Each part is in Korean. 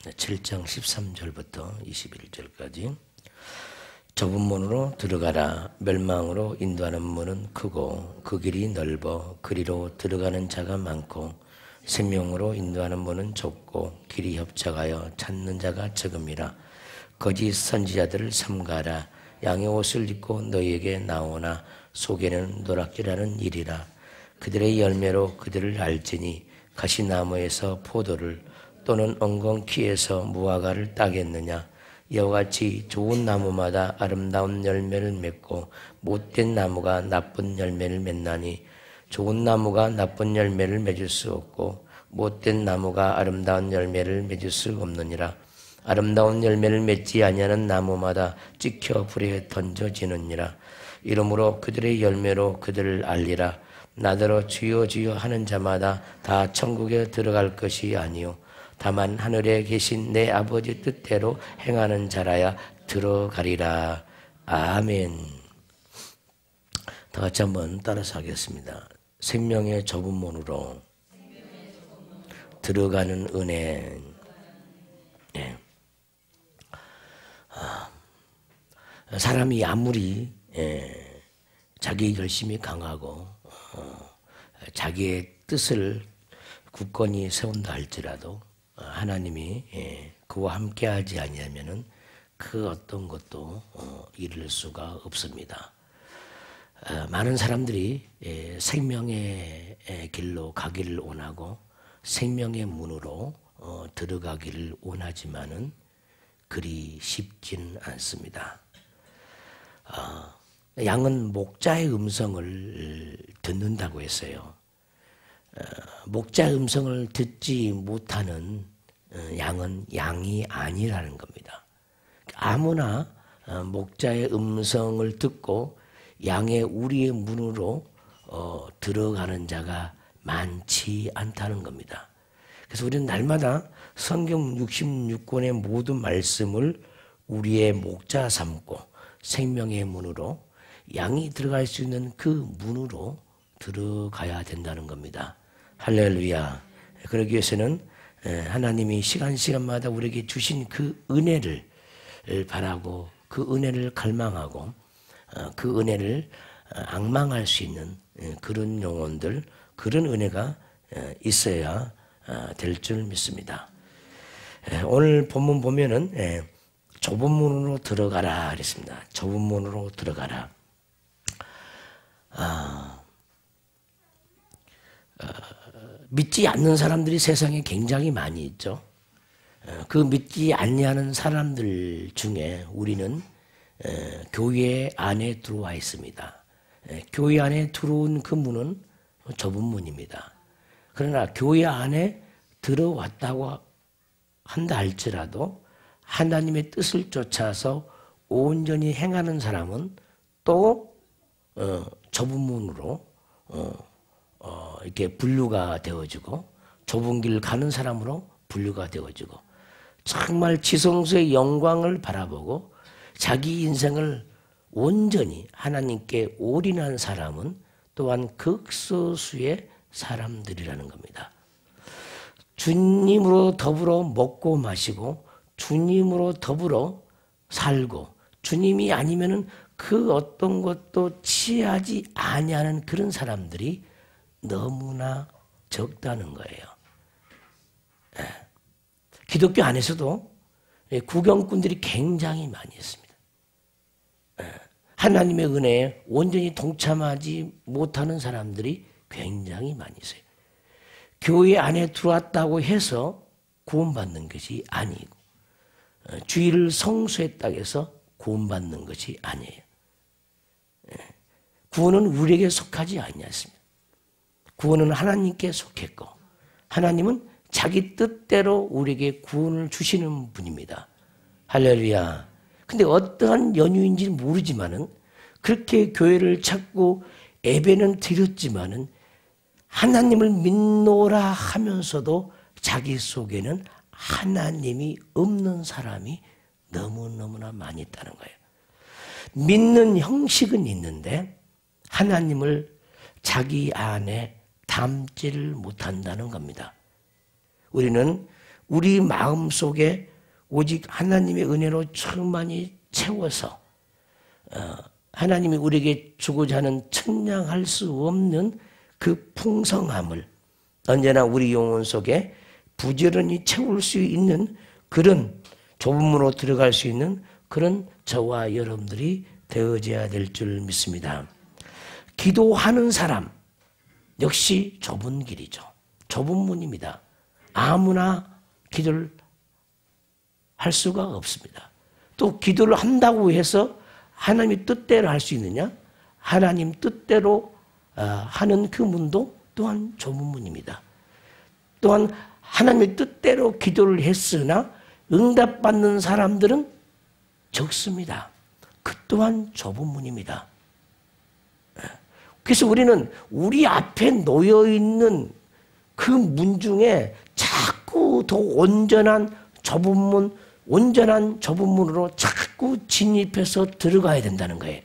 7장 13절부터 21절까지. 좁은 문으로 들어가라. 멸망으로 인도하는 문은 크고 그 길이 넓어 그리로 들어가는 자가 많고 생명으로 인도하는 문은 좁고 길이 협착하여 찾는 자가 적음이라. 거짓 선지자들을 삼가라. 양의 옷을 입고 너희에게 나오나 속에는 노랗게라는 일이라. 그들의 열매로 그들을 알지니 가시나무에서 포도를 또는 엉겅퀴에서 무화과를 따겠느냐. 이와 같이 좋은 나무마다 아름다운 열매를 맺고 못된 나무가 나쁜 열매를 맺나니 좋은 나무가 나쁜 열매를 맺을 수 없고 못된 나무가 아름다운 열매를 맺을 수 없느니라. 아름다운 열매를 맺지 아니하는 나무마다 찍혀 불에 던져지느니라. 이러므로 그들의 열매로 그들을 알리라. 나더러 주여 주여 하는 자마다 다 천국에 들어갈 것이 아니요 다만 하늘에 계신 내 아버지 뜻대로 행하는 자라야 들어가리라. 아멘. 다 같이 한번 따라서 하겠습니다. 생명의 좁은 문으로 들어가는 은혜. 네. 사람이 아무리 자기 결심이 강하고 자기의 뜻을 굳건히 세운다 할지라도 하나님이 그와 함께하지 아니하면은 그 어떤 것도 이룰 수가 없습니다. 많은 사람들이 생명의 길로 가기를 원하고 생명의 문으로 들어가기를 원하지만은 그리 쉽지는 않습니다. 양은 목자의 음성을 듣는다고 했어요. 목자의 음성을 듣지 못하는 양은 양이 아니라는 겁니다. 아무나 목자의 음성을 듣고 양의 우리의 문으로 들어가는 자가 많지 않다는 겁니다. 그래서 우리는 날마다 성경 66권의 모든 말씀을 우리의 목자 삼고 생명의 문으로 양이 들어갈 수 있는 그 문으로 들어가야 된다는 겁니다. 할렐루야. 그러기 위해서는 하나님이 시간마다 우리에게 주신 그 은혜를 바라고 그 은혜를 갈망하고 그 은혜를 앙망할 수 있는 그런 영혼들, 그런 은혜가 있어야 될 줄 믿습니다. 오늘 본문 보면은 좁은 문으로 들어가라 그랬습니다. 좁은 문으로 들어가라. 믿지 않는 사람들이 세상에 굉장히 많이 있죠. 그 믿지 않냐는 사람들 중에 우리는 교회 안에 들어와 있습니다. 교회 안에 들어온 그 문은 좁은 문입니다. 그러나 교회 안에 들어왔다고 한다 할지라도 하나님의 뜻을 쫓아서 온전히 행하는 사람은 또 좁은 문으로 이렇게 분류가 되어지고 좁은 길 가는 사람으로 분류가 되어지고 정말 지성소의 영광을 바라보고 자기 인생을 온전히 하나님께 올인한 사람은 또한 극소수의 사람들이라는 겁니다. 주님으로 더불어 먹고 마시고 주님으로 더불어 살고 주님이 아니면은 그 어떤 것도 취하지 아니하는 그런 사람들이 너무나 적다는 거예요. 기독교 안에서도 구경꾼들이 굉장히 많이 있습니다. 하나님의 은혜에 온전히 동참하지 못하는 사람들이 굉장히 많이 있어요. 교회 안에 들어왔다고 해서 구원받는 것이 아니고 주일을 성수했다고 해서 구원받는 것이 아니에요. 구원은 우리에게 속하지 아니었습니다. 구원은 하나님께 속했고 하나님은 자기 뜻대로 우리에게 구원을 주시는 분입니다. 할렐루야. 근데 어떠한 연유인지는 모르지만은 그렇게 교회를 찾고 예배는 드렸지만은 하나님을 믿노라 하면서도 자기 속에는 하나님이 없는 사람이 너무너무나 많이 있다는 거예요. 믿는 형식은 있는데 하나님을 자기 안에 담지를 못한다는 겁니다. 우리는 우리 마음속에 오직 하나님의 은혜로 충만히 채워서 하나님이 우리에게 주고자 하는 측량할 수 없는 그 풍성함을 언제나 우리 영혼 속에 부지런히 채울 수 있는 그런 좁은 문으로 들어갈 수 있는 그런 저와 여러분들이 되어져야 될 줄 믿습니다. 기도하는 사람 역시 좁은 길이죠. 좁은 문입니다. 아무나 기도를 할 수가 없습니다. 또 기도를 한다고 해서 하나님의 뜻대로 할 수 있느냐? 하나님 뜻대로 하는 그 문도 또한 좁은 문입니다. 또한 하나님의 뜻대로 기도를 했으나 응답받는 사람들은 적습니다. 그 또한 좁은 문입니다. 그래서 우리는 우리 앞에 놓여있는 그 문 중에 자꾸 더 온전한 좁은 문, 온전한 좁은 문으로 자꾸 진입해서 들어가야 된다는 거예요.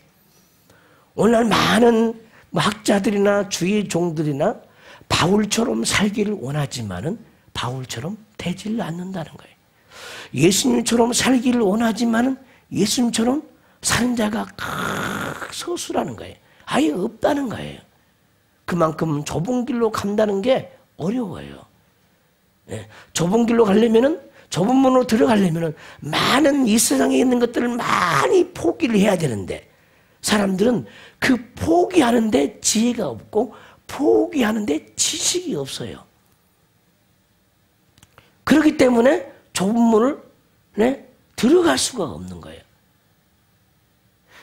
오늘날 많은 학자들이나 주의 종들이나 바울처럼 살기를 원하지만은 바울처럼 되질 않는다는 거예요. 예수님처럼 살기를 원하지만은 예수님처럼 사는 자가 소수라는 거예요. 아예 없다는 거예요. 그만큼 좁은 길로 간다는 게 어려워요. 좁은 길로 가려면은, 좁은 문으로 들어가려면은 많은 이 세상에 있는 것들을 많이 포기를 해야 되는데 사람들은 그 포기하는데 지혜가 없고 포기하는데 지식이 없어요. 그렇기 때문에 좁은 문을 들어갈 수가 없는 거예요.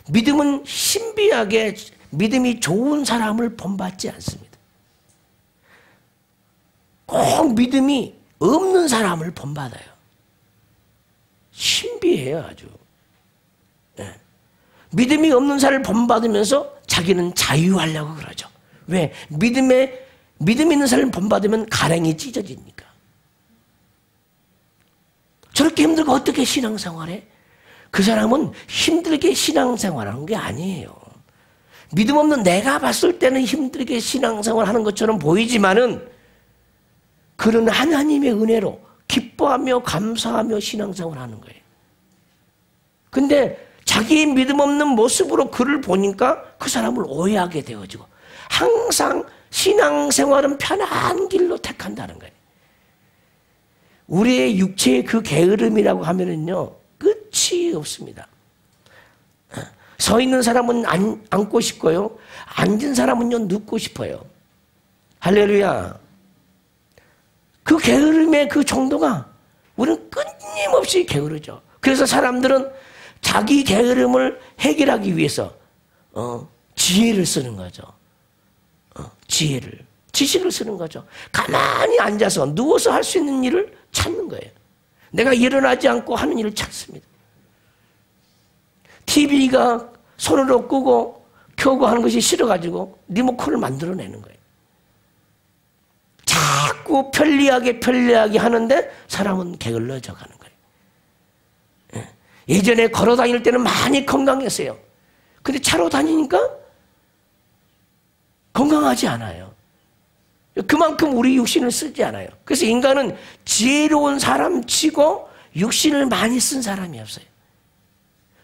믿음은 신비하게 믿음이 좋은 사람을 본받지 않습니다. 꼭 믿음이 없는 사람을 본받아요. 신비해요, 아주. 믿음이 없는 사람을 본받으면서 자기는 자유하려고 그러죠. 왜? 믿음 있는 사람을 본받으면 가랭이 찢어지니까. 저렇게 힘들고 어떻게 신앙생활해? 그 사람은 힘들게 신앙생활하는 게 아니에요. 믿음 없는 내가 봤을 때는 힘들게 신앙생활하는 것처럼 보이지만은 그는 하나님의 은혜로 기뻐하며 감사하며 신앙생활하는 거예요. 근데 자기 믿음 없는 모습으로 그를 보니까 그 사람을 오해하게 되어지고 항상 신앙생활은 편한 길로 택한다는 거예요. 우리의 육체의 그 게으름이라고 하면은요 끝이 없습니다. 서 있는 사람은 앉고 싶고요, 앉은 사람은요 눕고 싶어요. 할렐루야. 그 게으름의 그 정도가 우리는 끊임없이 게으르죠. 그래서 사람들은 자기 게으름을 해결하기 위해서 지혜를 쓰는 거죠. 지식을 쓰는 거죠. 가만히 앉아서 누워서 할 수 있는 일을 찾는 거예요. 내가 일어나지 않고 하는 일을 찾습니다. TV가 손으로 끄고 켜고 하는 것이 싫어가지고 리모컨을 만들어내는 거예요. 자꾸 편리하게 하는데 사람은 게을러져 가는 거예요. 예전에 걸어 다닐 때는 많이 건강했어요. 근데 차로 다니니까 건강하지 않아요. 그만큼 우리 육신을 쓰지 않아요. 그래서 인간은 지혜로운 사람 치고 육신을 많이 쓴 사람이 없어요.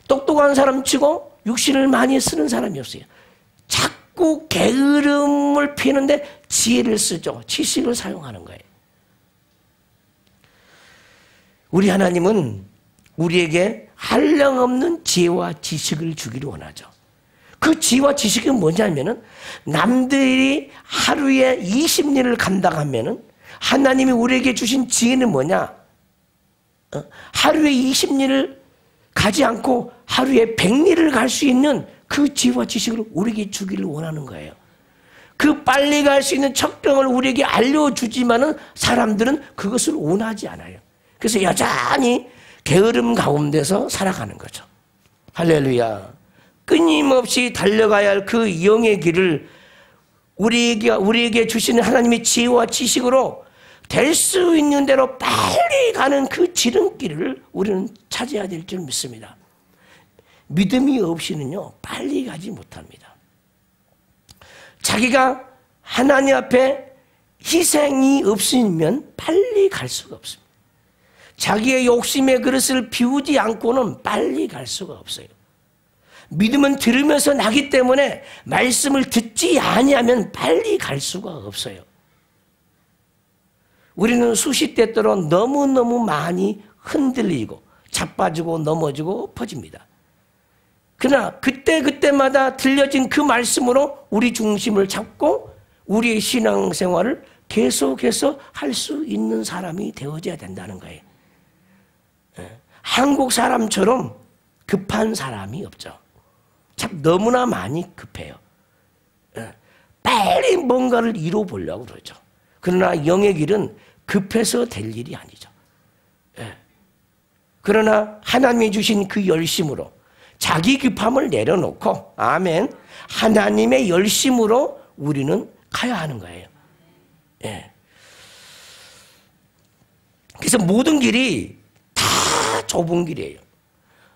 똑똑한 사람 치고 육신을 많이 쓰는 사람이 없어요. 자꾸 게으름을 피우는데 지혜를 쓰죠. 지식을 사용하는 거예요. 우리 하나님은 우리에게 한량없는 지혜와 지식을 주기를 원하죠. 그 지혜와 지식은 뭐냐면은 남들이 하루에 20리를 간다고 하면은 하나님이 우리에게 주신 지혜는 뭐냐? 하루에 20리를 가지 않고 하루에 100리를 갈 수 있는 그 지혜와 지식을 우리에게 주기를 원하는 거예요. 그 빨리 갈 수 있는 척경을 우리에게 알려주지만은 사람들은 그것을 원하지 않아요. 그래서 여전히 게으름 가운데서 살아가는 거죠. 할렐루야. 끊임없이 달려가야 할 그 영의 길을 우리에게 주시는 하나님의 지혜와 지식으로 될 수 있는 대로 빨리 가는 그 지름길을 우리는 찾아야 될 줄 믿습니다. 믿음이 없이는요 빨리 가지 못합니다. 자기가 하나님 앞에 희생이 없으면 빨리 갈 수가 없습니다. 자기의 욕심의 그릇을 비우지 않고는 빨리 갈 수가 없어요. 믿음은 들으면서 나기 때문에 말씀을 듣지 아니하면 빨리 갈 수가 없어요. 우리는 수시때때로 너무너무 많이 흔들리고 자빠지고 넘어지고 엎어집니다. 그러나 그때마다 들려진 그 말씀으로 우리 중심을 잡고 우리의 신앙생활을 계속해서 할 수 있는 사람이 되어져야 된다는 거예요. 한국 사람처럼 급한 사람이 없죠. 참 너무나 많이 급해요. 빨리 뭔가를 이뤄보려고 그러죠. 그러나 영의 길은 급해서 될 일이 아니죠. 그러나 하나님이 주신 그 열심으로 자기 급함을 내려놓고 아멘 하나님의 열심으로 우리는 가야 하는 거예요. 그래서 모든 길이 다 좁은 길이에요.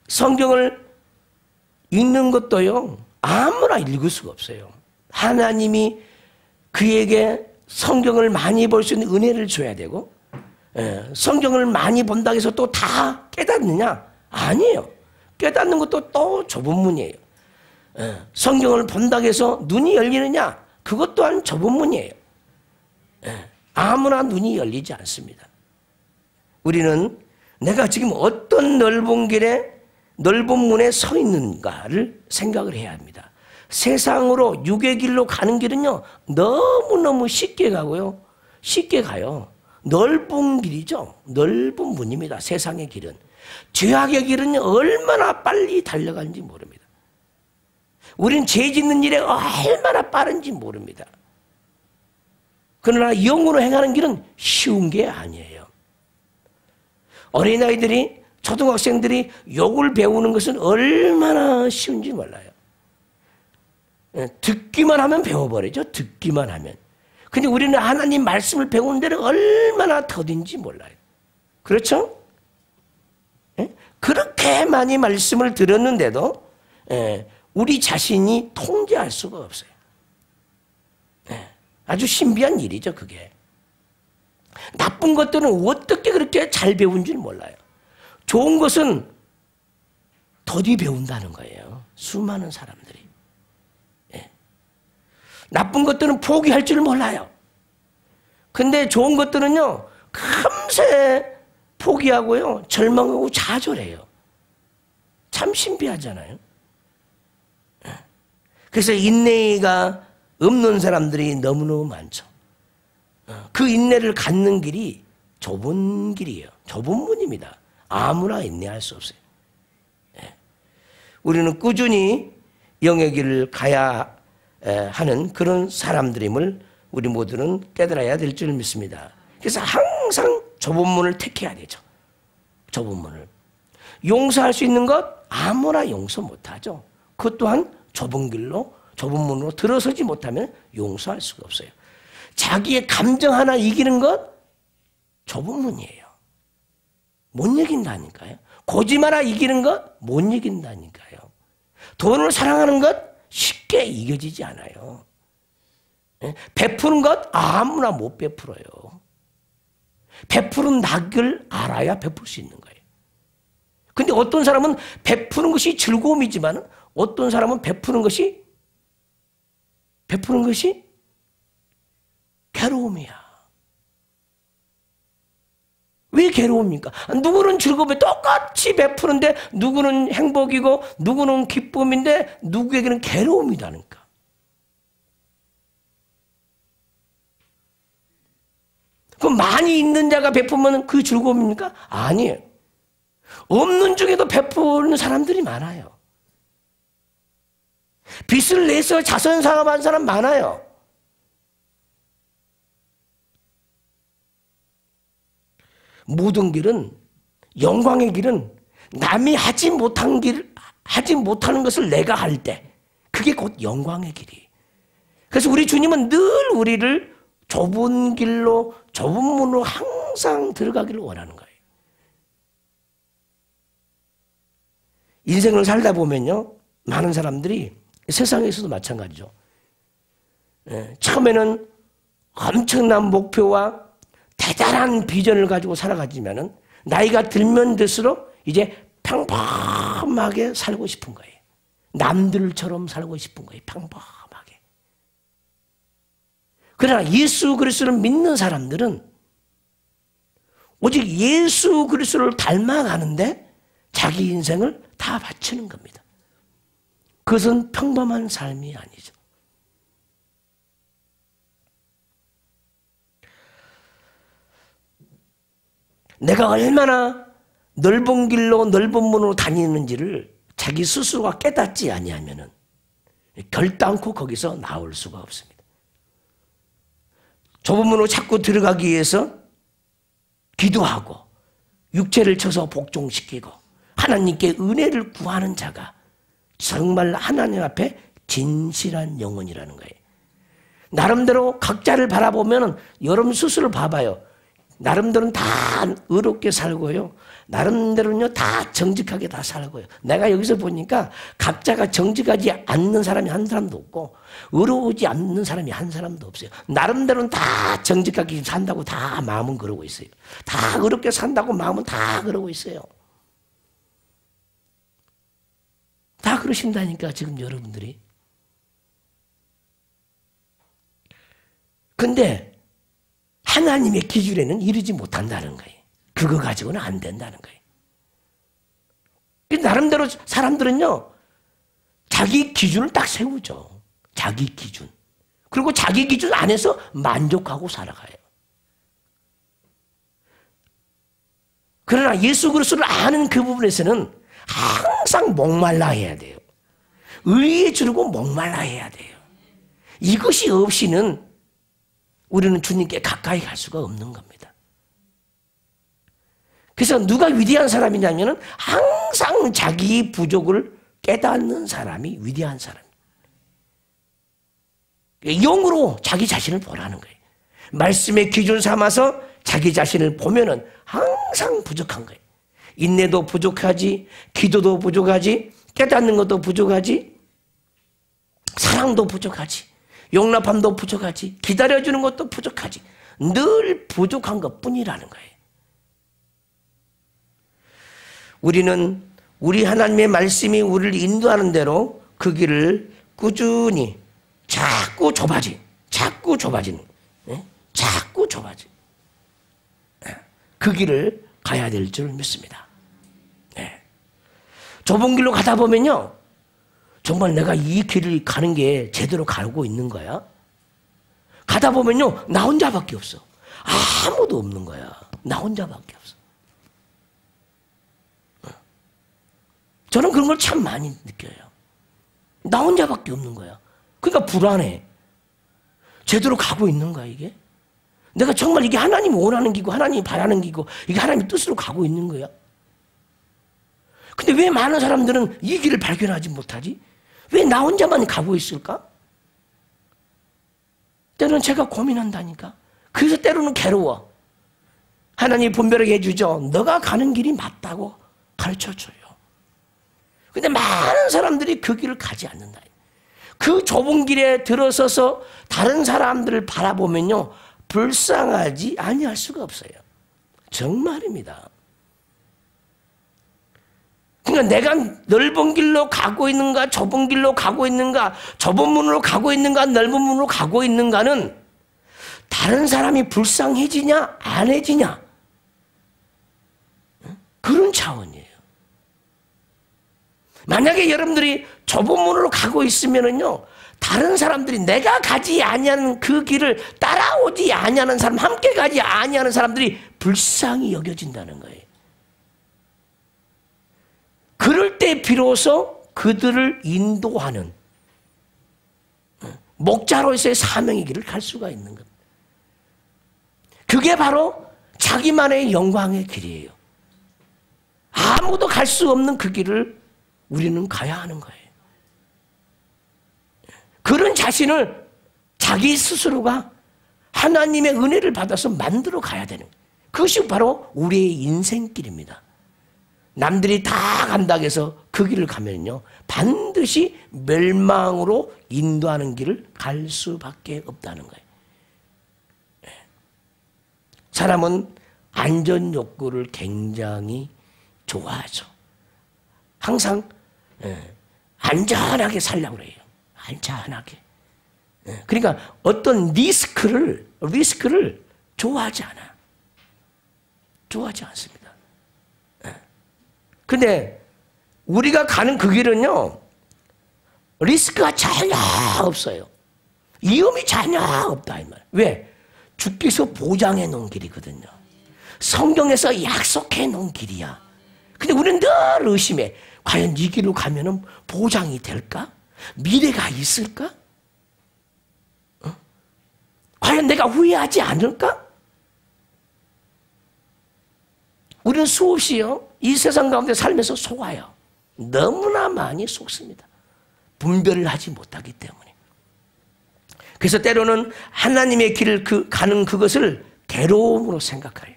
성경을 읽는 것도요 아무나 읽을 수가 없어요. 하나님이 그에게 성경을 많이 볼 수 있는 은혜를 줘야 되고 성경을 많이 본다고 해서 또 다 깨닫느냐? 아니에요. 깨닫는 것도 또 좁은 문이에요. 성경을 본다고 해서 눈이 열리느냐? 그것 또한 좁은 문이에요. 아무나 눈이 열리지 않습니다. 우리는 내가 지금 어떤 넓은 길에 넓은 문에 서 있는가를 생각을 해야 합니다. 세상으로 육의 길로 가는 길은요 너무너무 쉽게 가고요 쉽게 가요. 넓은 길이죠. 넓은 문입니다. 세상의 길은. 죄악의 길은 얼마나 빨리 달려가는지 모릅니다. 우리는 죄 짓는 일에 얼마나 빠른지 모릅니다. 그러나 영으로 행하는 길은 쉬운 게 아니에요. 어린아이들이 초등학생들이 욕을 배우는 것은 얼마나 쉬운지 몰라요. 듣기만 하면 배워버리죠. 듣기만 하면. 근데 우리는 하나님 말씀을 배우는 데는 얼마나 더딘지 몰라요. 그렇죠? 그렇게 많이 말씀을 들었는데도 우리 자신이 통제할 수가 없어요. 아주 신비한 일이죠, 그게. 나쁜 것들은 어떻게 그렇게 잘 배운 줄 몰라요. 좋은 것은 더디 배운다는 거예요. 수많은 사람들이. 나쁜 것들은 포기할 줄 몰라요. 근데 좋은 것들은요, 금세 포기하고요, 절망하고 좌절해요. 참 신비하잖아요. 그래서 인내가 없는 사람들이 너무너무 많죠. 그 인내를 갖는 길이 좁은 길이에요. 좁은 문입니다. 아무나 인내할 수 없어요. 우리는 꾸준히 영의 길을 가야 하는 그런 사람들임을 우리 모두는 깨달아야 될 줄 믿습니다. 그래서 항상 좁은 문을 택해야 되죠. 좁은 문을. 용서할 수 있는 것 아무나 용서 못하죠. 그것 또한 좁은 길로 좁은 문으로 들어서지 못하면 용서할 수가 없어요. 자기의 감정 하나 이기는 것 좁은 문이에요. 못 이긴다니까요. 고집 하나 이기는 것 못 이긴다니까요. 돈을 사랑하는 것 쉽게 이겨지지 않아요. 베푸는 것 아무나 못 베풀어요. 베푸는 낙을 알아야 베풀 수 있는 거예요. 근데 어떤 사람은 베푸는 것이 즐거움이지만 어떤 사람은 베푸는 것이 괴로움이야. 왜 괴로웁니까? 누구는 즐거움에 똑같이 베푸는데 누구는 행복이고 누구는 기쁨인데 누구에게는 괴로움이라니까. 그럼 많이 있는 자가 베푸면 그 즐거움입니까? 아니에요. 없는 중에도 베푸는 사람들이 많아요. 빚을 내서 자선 사업한 사람 많아요. 모든 길은, 영광의 길은 남이 하지 못하는 것을 내가 할 때 그게 곧 영광의 길이. 그래서 우리 주님은 늘 우리를 좁은 길로 좁은 문으로 항상 들어가기를 원하는 거예요. 인생을 살다 보면요 많은 사람들이 세상에서도 마찬가지죠. 처음에는 엄청난 목표와 대단한 비전을 가지고 살아가지만은 나이가 들면 들수록 이제 평범하게 살고 싶은 거예요. 남들처럼 살고 싶은 거예요. 평범하게. 그러나 예수 그리스도를 믿는 사람들은 오직 예수 그리스도를 닮아가는데 자기 인생을 다 바치는 겁니다. 그것은 평범한 삶이 아니죠. 내가 얼마나 넓은 길로 넓은 문으로 다니는지를 자기 스스로가 깨닫지 아니하면은 결단코 거기서 나올 수가 없습니다. 좁은 문으로 자꾸 들어가기 위해서 기도하고 육체를 쳐서 복종시키고 하나님께 은혜를 구하는 자가 정말 하나님 앞에 진실한 영혼이라는 거예요. 나름대로 각자를 바라보면 여러분 스스로 봐봐요. 나름대로는 다 의롭게 살고요. 나름대로는요 다 정직하게 다 살고요. 내가 여기서 보니까 각자가 정직하지 않는 사람이 한 사람도 없고 의로우지 않는 사람이 한 사람도 없어요. 나름대로는 다 정직하게 산다고 다 마음은 그러고 있어요. 다 의롭게 산다고 마음은 다 그러고 있어요. 다 그러신다니까 지금 여러분들이. 근데 하나님의 기준에는 이르지 못한다는 거예요. 그거 가지고는 안 된다는 거예요. 나름대로 사람들은요 자기 기준을 딱 세우죠. 자기 기준. 그리고 자기 기준 안에서 만족하고 살아가요. 그러나 예수 그리스도를 아는 그 부분에서는 항상 목말라 해야 돼요. 의에 주르고 목말라 해야 돼요. 이것이 없이는 우리는 주님께 가까이 갈 수가 없는 겁니다. 그래서 누가 위대한 사람이냐면 항상 자기 부족을 깨닫는 사람이 위대한 사람이에요. 영으로 자기 자신을 보라는 거예요. 말씀의 기준 삼아서 자기 자신을 보면은 항상 부족한 거예요. 인내도 부족하지, 기도도 부족하지, 깨닫는 것도 부족하지, 사랑도 부족하지, 용납함도 부족하지, 기다려주는 것도 부족하지. 늘 부족한 것뿐이라는 거예요. 우리는 우리 하나님의 말씀이 우리를 인도하는 대로 그 길을 꾸준히 자꾸 좁아지는, 자꾸 좁아지는 그 길을 가야 될 줄 믿습니다. 좁은 길로 가다 보면요 정말 내가 이 길을 가는 게 제대로 가고 있는 거야? 가다 보면요 나 혼자밖에 없어. 아무도 없는 거야. 나 혼자밖에 없어. 저는 그런 걸 참 많이 느껴요. 나 혼자밖에 없는 거야. 그러니까 불안해. 제대로 가고 있는 거야 이게? 내가 정말 이게 하나님이 원하는 길이고 하나님이 바라는 길이고 이게 하나님의 뜻으로 가고 있는 거야? 근데 왜 많은 사람들은 이 길을 발견하지 못하지? 왜 나 혼자만 가고 있을까? 때로는 제가 고민한다니까. 그래서 때로는 괴로워. 하나님이 분별하게 해주죠. 너가 가는 길이 맞다고 가르쳐줘요. 근데 많은 사람들이 그 길을 가지 않는다. 그 좁은 길에 들어서서 다른 사람들을 바라보면요 불쌍하지 아니할 수가 없어요. 정말입니다. 그러니까 내가 넓은 길로 가고 있는가 좁은 길로 가고 있는가 좁은 문으로 가고 있는가 넓은 문으로 가고 있는가는 다른 사람이 불쌍해지냐 안 해지냐 그런 차원이에요. 만약에 여러분들이 좁은 문으로 가고 있으면은요 다른 사람들이 내가 가지 아니하는 그 길을 따라오지 아니하는 사람 함께 가지 아니하는 사람들이 불쌍히 여겨진다는 거예요. 그럴 때 비로소 그들을 인도하는 목자로서의 사명의 길을 갈 수가 있는 겁니다. 그게 바로 자기만의 영광의 길이에요. 아무도 갈 수 없는 그 길을 우리는 가야 하는 거예요. 그런 자신을 자기 스스로가 하나님의 은혜를 받아서 만들어 가야 되는 거예요. 그것이 바로 우리의 인생길입니다. 남들이 다 간다고 해서 그 길을 가면요 반드시 멸망으로 인도하는 길을 갈 수밖에 없다는 거예요. 사람은 안전 욕구를 굉장히 좋아하죠. 항상 안전하게 살려고 그래요. 안전하게. 그러니까 어떤 리스크를 좋아하지 않아. 좋아하지 않습니다. 근데 우리가 가는 그 길은요, 리스크가 전혀 없어요. 위험이 전혀 없다 이 말. 왜? 주께서 보장해 놓은 길이거든요. 성경에서 약속해 놓은 길이야. 근데 우리는 늘 의심해. 과연 이 길로 가면은 보장이 될까? 미래가 있을까? 과연 내가 후회하지 않을까? 우리는 수없이요, 이 세상 가운데 살면서 속아요. 너무나 많이 속습니다. 분별을 하지 못하기 때문에. 그래서 때로는 하나님의 길을 가는 그것을 괴로움으로 생각해요.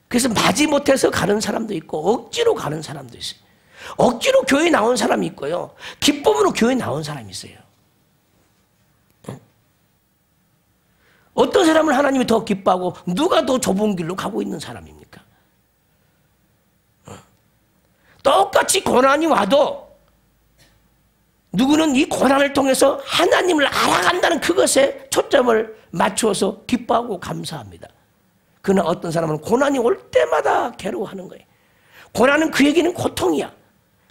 그래서 마지못해서 가는 사람도 있고 억지로 가는 사람도 있어요. 억지로 교회 나온 사람이 있고요, 기쁨으로 교회 나온 사람이 있어요. 어떤 사람은 하나님이 더 기뻐하고 누가 더 좁은 길로 가고 있는 사람입니까? 똑같이 고난이 와도 누구는 이 고난을 통해서 하나님을 알아간다는 그것에 초점을 맞추어서 기뻐하고 감사합니다. 그러나 어떤 사람은 고난이 올 때마다 괴로워하는 거예요. 고난은 그에게는 고통이야.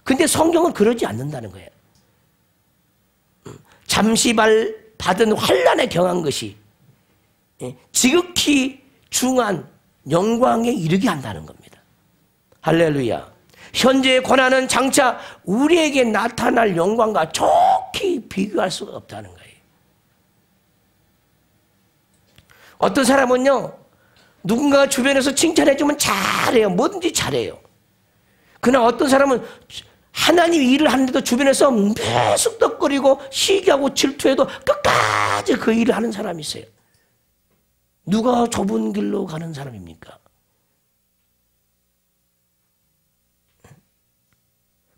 근데 성경은 그러지 않는다는 거예요. 잠시 받은 환난에 경한 것이 지극히 중한 영광에 이르게 한다는 겁니다. 할렐루야. 현재의 고난은 장차 우리에게 나타날 영광과 좋게 비교할 수가 없다는 거예요. 어떤 사람은요, 누군가 주변에서 칭찬해주면 잘해요. 뭐든지 잘해요. 그러나 어떤 사람은 하나님 일을 하는데도 주변에서 매숙덕거리고 시기하고 질투해도 끝까지 그 일을 하는 사람이 있어요. 누가 좁은 길로 가는 사람입니까?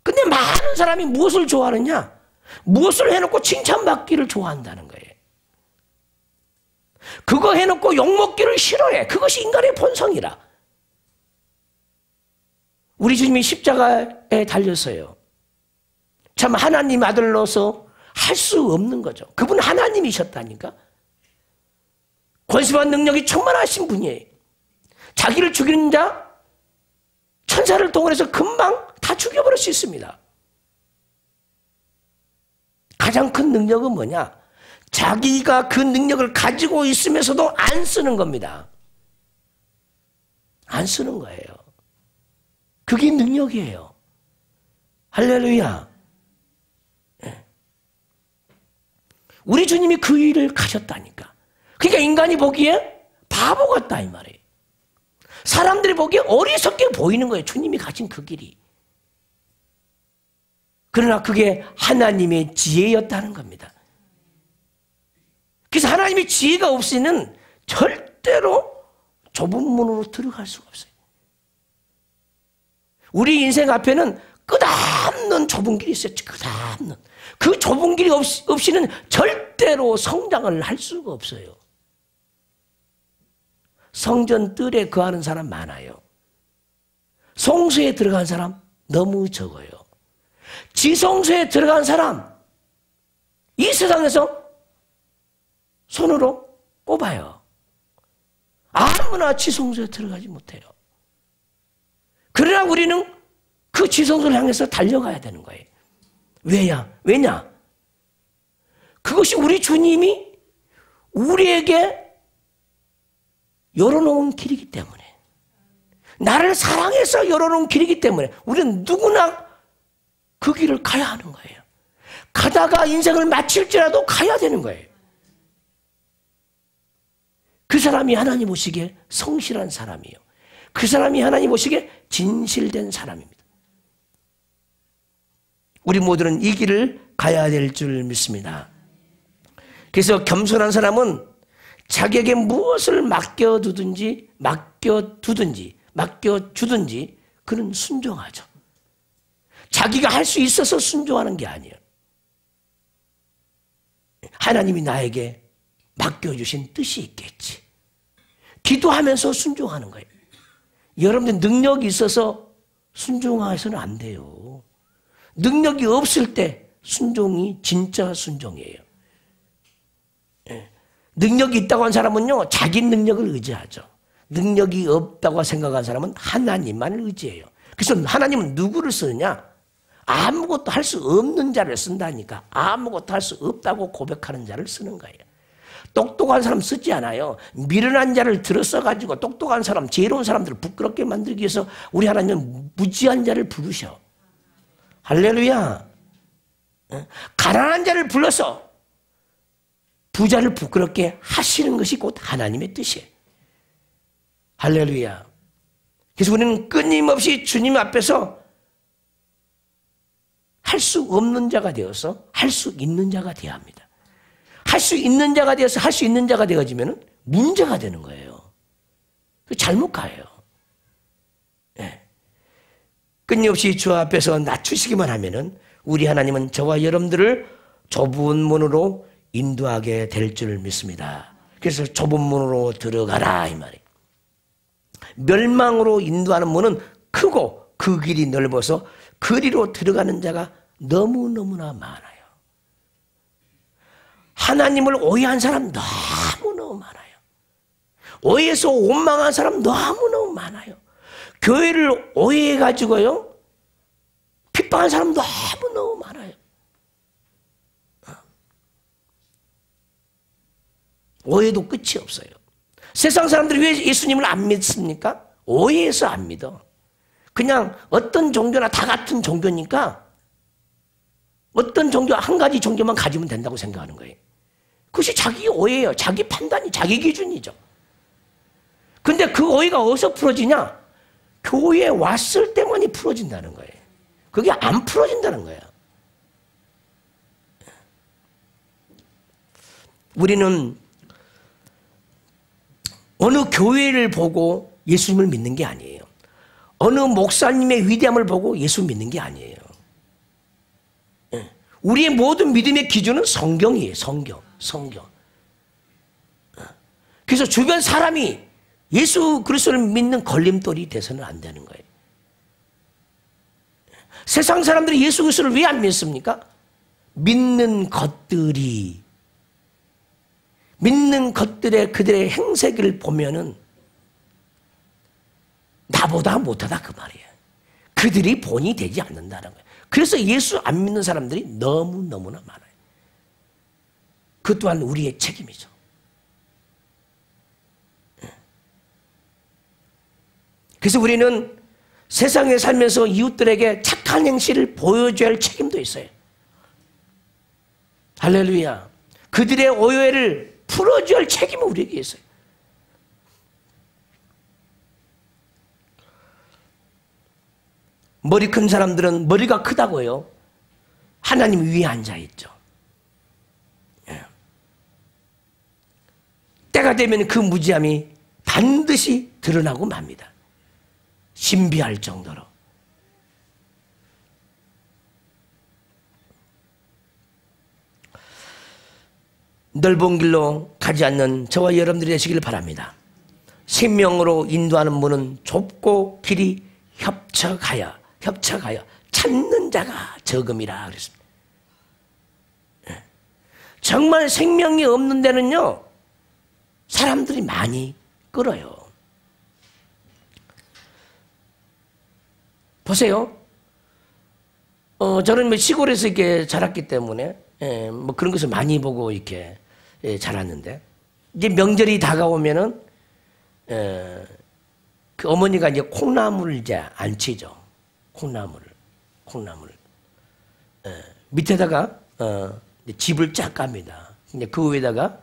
근데 많은 사람이 무엇을 좋아하느냐? 무엇을 해놓고 칭찬받기를 좋아한다는 거예요. 그거 해놓고 욕먹기를 싫어해. 그것이 인간의 본성이라. 우리 주님이 십자가에 달렸어요. 참 하나님 아들로서 할 수 없는 거죠. 그분 하나님이셨다니까. 권세와 능력이 충만하신 분이에요. 자기를 죽이는 자, 천사를 동원해서 금방 다 죽여버릴 수 있습니다. 가장 큰 능력은 뭐냐? 자기가 그 능력을 가지고 있으면서도 안 쓰는 겁니다. 안 쓰는 거예요. 그게 능력이에요. 할렐루야. 우리 주님이 그 일을 가셨다니까. 그러니까 인간이 보기에 바보 같다 이 말이에요. 사람들이 보기에 어리석게 보이는 거예요. 주님이 가신 그 길이. 그러나 그게 하나님의 지혜였다는 겁니다. 그래서 하나님의 지혜가 없이는 절대로 좁은 문으로 들어갈 수가 없어요. 우리 인생 앞에는 끝없는 좁은 길이 있어요. 끝없는. 그 좁은 길이 없이는 절대로 성장을 할 수가 없어요. 성전 뜰에 거하는 사람 많아요. 성소에 들어간 사람 너무 적어요. 지성소에 들어간 사람 이 세상에서 손으로 꼽아요. 아무나 지성소에 들어가지 못해요. 그러나 우리는 그 지성소를 향해서 달려가야 되는 거예요. 왜냐? 그것이 우리 주님이 우리에게 열어놓은 길이기 때문에, 나를 사랑해서 열어놓은 길이기 때문에 우리는 누구나 그 길을 가야 하는 거예요. 가다가 인생을 마칠지라도 가야 되는 거예요. 그 사람이 하나님 보시기에 성실한 사람이에요. 그 사람이 하나님 보시기에 진실된 사람입니다. 우리 모두는 이 길을 가야 될 줄 믿습니다. 그래서 겸손한 사람은 자기에게 무엇을 맡겨주든지 그는 순종하죠. 자기가 할 수 있어서 순종하는 게 아니에요. 하나님이 나에게 맡겨주신 뜻이 있겠지. 기도하면서 순종하는 거예요. 여러분들 능력이 있어서 순종해서는 안 돼요. 능력이 없을 때 순종이 진짜 순종이에요. 능력이 있다고 한 사람은요, 자기 능력을 의지하죠. 능력이 없다고 생각한 사람은 하나님만을 의지해요. 그래서 하나님은 누구를 쓰느냐? 아무것도 할 수 없는 자를 쓴다니까. 아무것도 할 수 없다고 고백하는 자를 쓰는 거예요. 똑똑한 사람 쓰지 않아요. 미련한 자를 들어 써가지고 똑똑한 사람, 지혜로운 사람들을 부끄럽게 만들기 위해서 우리 하나님은 무지한 자를 부르셔. 할렐루야. 가난한 자를 불러서 부자를 부끄럽게 하시는 것이 곧 하나님의 뜻이에요. 할렐루야. 그래서 우리는 끊임없이 주님 앞에서 할 수 없는 자가 되어서 할 수 있는 자가 되어야 합니다. 할 수 있는 자가 되어서 할 수 있는 자가 되어지면 문제가 되는 거예요. 잘못 가요. 네. 끊임없이 주 앞에서 낮추시기만 하면은 우리 하나님은 저와 여러분들을 좁은 문으로 인도하게 될 줄 믿습니다. 그래서 좁은 문으로 들어가라 이 말이에요. 멸망으로 인도하는 문은 크고 그 길이 넓어서 그리로 들어가는 자가 너무너무나 많아요. 하나님을 오해한 사람 너무너무 많아요. 오해해서 원망한 사람 너무너무 많아요. 교회를 오해해가지고요 핍박한 사람 너무너무 많아요. 오해도 끝이 없어요. 세상 사람들이 왜 예수님을 안 믿습니까? 오해해서 안 믿어. 그냥 어떤 종교나 다 같은 종교니까 어떤 종교, 한 가지 종교만 가지면 된다고 생각하는 거예요. 그것이 자기 오해예요. 자기 판단이, 자기 기준이죠. 근데 그 오해가 어디서 풀어지냐? 교회에 왔을 때만이 풀어진다는 거예요. 그게 안 풀어진다는 거예요. 우리는 어느 교회를 보고 예수님을 믿는 게 아니에요. 어느 목사님의 위대함을 보고 예수 믿는 게 아니에요. 우리의 모든 믿음의 기준은 성경이에요. 성경. 그래서 주변 사람이 예수 그리스도를 믿는 걸림돌이 돼서는 안 되는 거예요. 세상 사람들이 예수 그리스도를 왜 안 믿습니까? 믿는 것들의 그들의 행세를 보면은 나보다 못하다 그 말이에요. 그들이 본이 되지 않는다는 거예요. 그래서 예수 안 믿는 사람들이 너무너무나 많아요. 그 또한 우리의 책임이죠. 그래서 우리는 세상에 살면서 이웃들에게 착한 행실을 보여줘야 할 책임도 있어요. 할렐루야. 그들의 오해를 풀어줘야 할 책임은 우리에게 있어요. 머리 큰 사람들은 머리가 크다고요. 하나님 위에 앉아있죠. 때가 되면 그 무지함이 반드시 드러나고 맙니다. 신비할 정도로. 넓은 길로 가지 않는 저와 여러분들이 되시길 바랍니다. 생명으로 인도하는 문은 좁고 길이 협착하여 찾는 자가 적음이라 그랬습니다. 정말 생명이 없는 데는요 사람들이 많이 끌어요. 보세요. 저는 시골에서 이렇게 자랐기 때문에 뭐 그런 것을 많이 보고 이렇게 자랐는데 이제 명절이 다가오면은 그 어머니가 이제 콩나물을 이제 안 치죠. 콩나물을 밑에다가 집을 쫙 깝니다. 이제 그 위에다가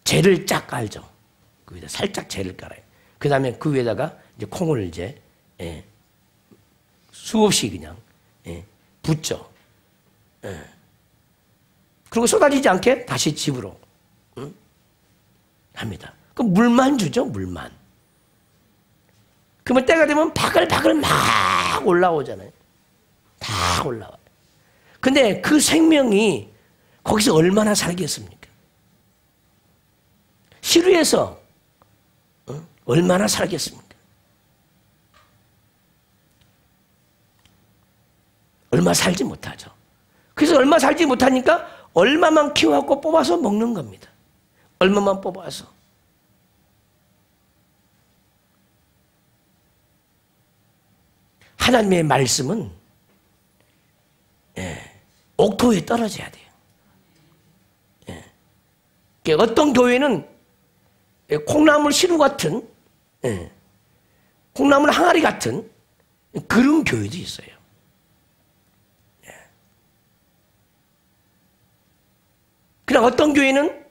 재를 쫙 깔죠. 그 위에다 살짝 재를 깔아요. 그 다음에 그 위에다가 이제 콩을 이제 수없이 그냥 붓죠. 그리고 쏟아지지 않게 다시 집으로 합니다. 그 물만 주죠, 물만. 그러면 때가 되면 바글바글 막 올라오잖아요. 다 올라와요. 근데 그 생명이 거기서 얼마나 살겠습니까? 시루에서 얼마나 살겠습니까? 얼마 살지 못하죠. 그래서 얼마 살지 못하니까 얼마만 키워갖고 뽑아서 먹는 겁니다. 얼마만 뽑아서. 하나님의 말씀은 옥토에 떨어져야 돼요. 어떤 교회는 콩나물 시루 같은, 콩나물 항아리 같은 그런 교회도 있어요. 그러나 어떤 교회는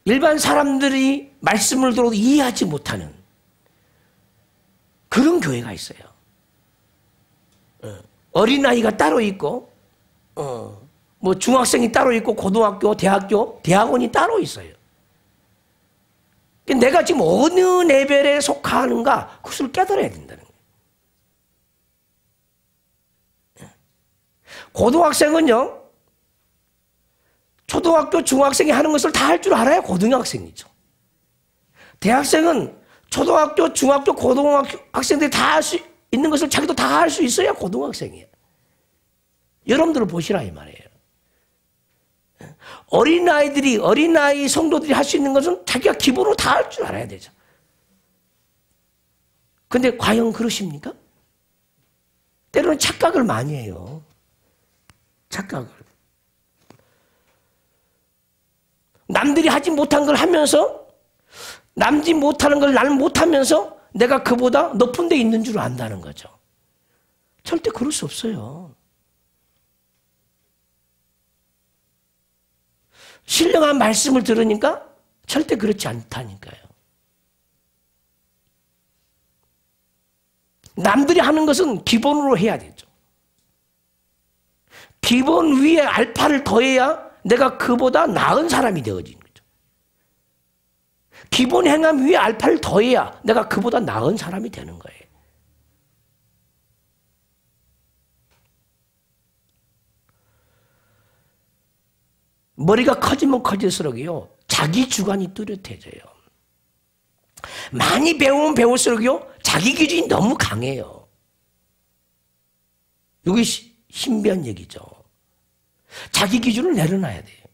일반 사람들이 말씀을 들어도 이해하지 못하는 그런 교회가 있어요. 어린아이가 따로 있고, 뭐 중학생이 따로 있고, 고등학교, 대학교, 대학원이 따로 있어요. 내가 지금 어느 레벨에 속하는가, 그것을 깨달아야 된다는 거예요. 고등학생은요, 초등학교, 중학생이 하는 것을 다 할 줄 알아야 고등학생이죠. 대학생은 초등학교, 중학교, 고등학교 학생들이 다 할 수 있는 것을 자기도 다 할 수 있어야 고등학생이에요. 여러분들을 보시라 이 말이에요. 어린아이들이, 어린아이 성도들이 할 수 있는 것은 자기가 기본으로 다 할 줄 알아야 되죠. 근데 과연 그러십니까? 때로는 착각을 많이 해요. 착각을. 남들이 하지 못한 걸 하면서, 남들이 못하는 걸 나는 못하면서 내가 그보다 높은 데 있는 줄 안다는 거죠. 절대 그럴 수 없어요. 신령한 말씀을 들으니까 절대 그렇지 않다니까요. 남들이 하는 것은 기본으로 해야 되죠. 기본 위에 알파를 더해야 내가 그보다 나은 사람이 되어지는 거죠. 기본 행함 위에 알파를 더해야 내가 그보다 나은 사람이 되는 거예요. 머리가 커지면 커질수록요, 자기 주관이 뚜렷해져요. 많이 배우면 배울수록요, 자기 기준이 너무 강해요. 이게 신비한 얘기죠. 자기 기준을 내려놔야 돼요.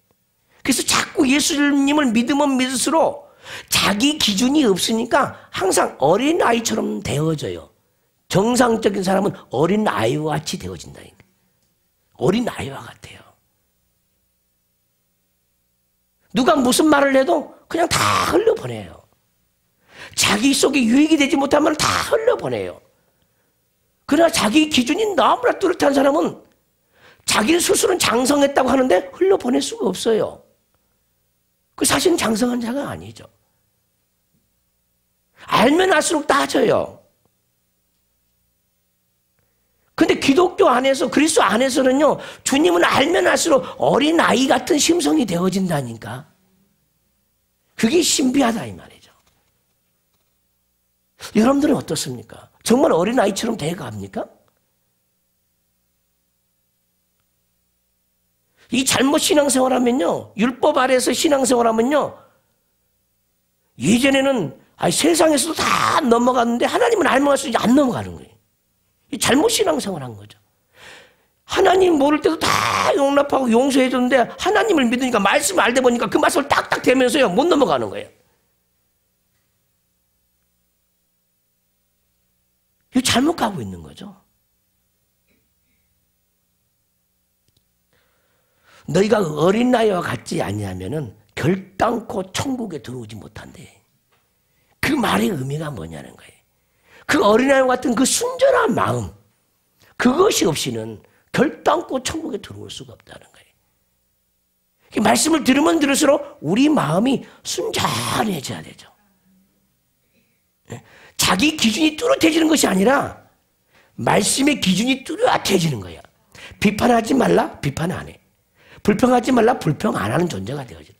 그래서 자꾸 예수님을 믿으면 믿을수록 자기 기준이 없으니까 항상 어린아이처럼 되어져요. 정상적인 사람은 어린아이와 같이 되어진다니까. 어린아이와 같아요. 누가 무슨 말을 해도 그냥 다 흘려보내요. 자기 속에 유익이 되지 못한 말을 다 흘려보내요. 그러나 자기 기준이 너무나 뚜렷한 사람은 자기 스스로는 장성했다고 하는데 흘려보낼 수가 없어요. 그 사실은 장성한 자가 아니죠. 알면 알수록 따져요. 근데 기독교 안에서, 그리스도 안에서는요, 주님은 알면 알수록 어린아이 같은 심성이 되어진다니까. 그게 신비하다 이 말이죠. 여러분들은 어떻습니까? 정말 어린아이처럼 돼갑니까? 이 잘못 신앙생활하면요, 율법 아래에서 신앙생활하면요, 예전에는 세상에서도 다 넘어갔는데 하나님은 알면 할수록 안 넘어가는 거예요. 이 잘못 신앙생활한 거죠. 하나님 모를 때도 다 용납하고 용서해 줬는데 하나님을 믿으니까 말씀을 알다 보니까 그 말씀을 딱딱 대면서요, 못 넘어가는 거예요. 이거 잘못 가고 있는 거죠. 너희가 어린아이와 같지 아니하면은 결단코 천국에 들어오지 못한대. 그 말의 의미가 뭐냐는 거예요. 그 어린아이와 같은 그 순전한 마음, 그것이 없이는 결단코 천국에 들어올 수가 없다는 거예요. 말씀을 들으면 들을수록 우리 마음이 순전해져야 되죠. 자기 기준이 뚜렷해지는 것이 아니라 말씀의 기준이 뚜렷해지는 거야. 비판하지 말라, 비판 안 해. 불평하지 말라, 불평 안 하는 존재가 되어져.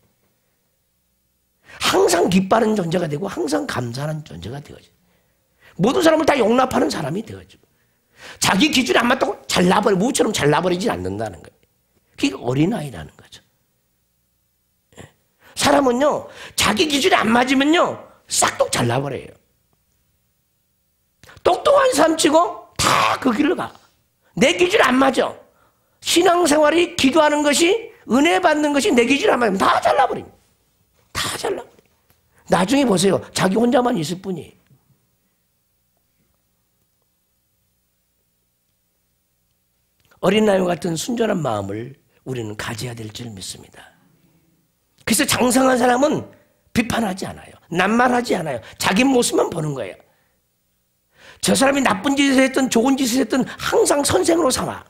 항상 기뻐하는 존재가 되고 항상 감사하는 존재가 되어져. 모든 사람을 다 용납하는 사람이 되어져. 자기 기준이 안 맞다고 잘라버려, 무처럼 잘라버리지 않는다는 거예요. 그게 어린아이라는 거죠. 사람은요, 자기 기준에 안 맞으면요, 싹둑 잘라버려요. 똑똑한 사람 치고 다 그 길을 가. 내 기준에 안 맞아. 신앙생활이 기도하는 것이, 은혜 받는 것이 내 기준에 안 맞으면 다 잘라버립니다. 다 잘라버려요. 나중에 보세요. 자기 혼자만 있을 뿐이에요. 어린아이와 같은 순전한 마음을 우리는 가져야 될 줄 믿습니다. 그래서 장성한 사람은 비판하지 않아요. 낱말하지 않아요. 자기 모습만 보는 거예요. 저 사람이 나쁜 짓을 했든 좋은 짓을 했든 항상 선생으로 삼아.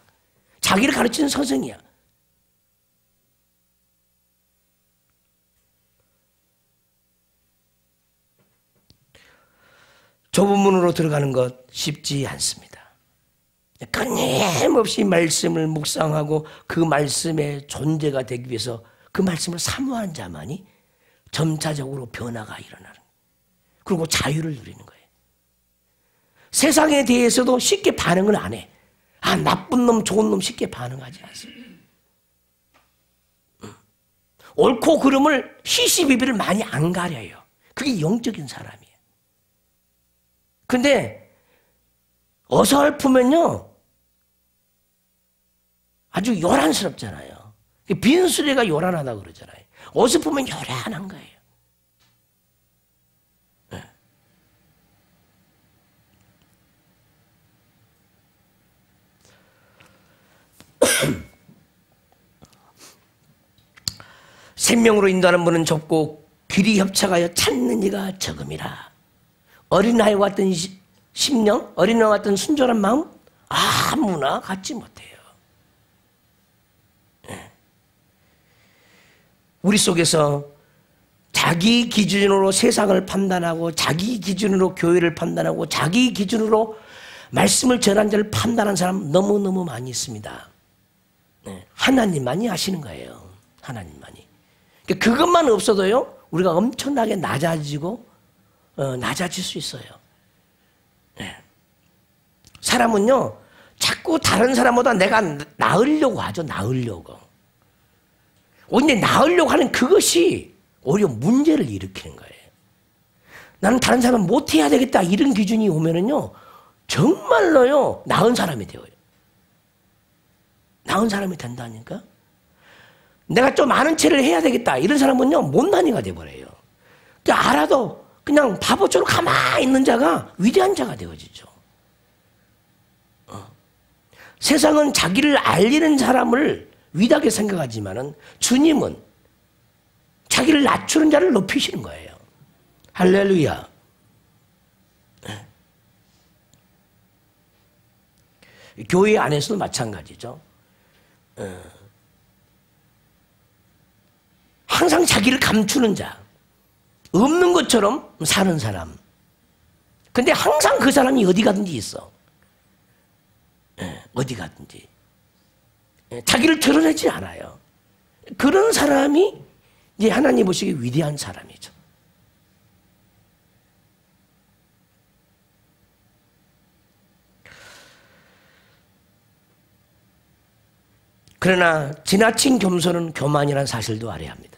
자기를 가르치는 선생이야. 좁은 문으로 들어가는 것 쉽지 않습니다. 끊임없이 말씀을 묵상하고 그 말씀의 존재가 되기 위해서 그 말씀을 사모한 자만이 점차적으로 변화가 일어나는 거예요. 그리고 자유를 누리는 거예요. 세상에 대해서도 쉽게 반응을 안 해. 아, 나쁜 놈, 좋은 놈 쉽게 반응하지 않습니다. 옳고 그름을 시시비비를 많이 안 가려요. 그게 영적인 사람이에요. 근데 어설프면요 아주 요란스럽잖아요. 빈수레가 요란하다고 그러잖아요. 어설프면 요란한 거예요. 네. 생명으로 인도하는 문은 좁고 길이 협착하여 찾는 이가 적음이라. 어린아이와 같은 심령, 어린아이와 같은 순전한 마음 아무나 갖지 못해요. 네. 우리 속에서 자기 기준으로 세상을 판단하고 자기 기준으로 교회를 판단하고 자기 기준으로 말씀을 전한 자를 판단하는 사람 너무너무 많이 있습니다. 네. 하나님만이 아시는 거예요. 하나님만이. 그것만 없어도요 우리가 엄청나게 낮아지고 낮아질 수 있어요. 네. 사람은요 자꾸 다른 사람보다 내가 나으려고 하죠. 나으려고. 오히려 나으려고 하는 그것이 오히려 문제를 일으키는 거예요. 나는 다른 사람 못해야 되겠다 이런 기준이 오면은요 정말로요 나은 사람이 되어요. 나은 사람이 된다니까. 내가 좀 아는 체를 해야 되겠다 이런 사람은요 못난이가 돼버려요. 그러니까 알아도 그냥 바보처럼 가만히 있는 자가 위대한 자가 되어지죠. 세상은 자기를 알리는 사람을 위대하게 생각하지만은 주님은 자기를 낮추는 자를 높이시는 거예요. 할렐루야. 네. 교회 안에서도 마찬가지죠. 항상 자기를 감추는 자, 없는 것처럼 사는 사람. 근데 항상 그 사람이 어디 가든지 있어. 어디 가든지. 자기를 드러내지 않아요. 그런 사람이 이제 하나님 보시기에 위대한 사람이죠. 그러나 지나친 겸손은 교만이라는 사실도 알아야 합니다.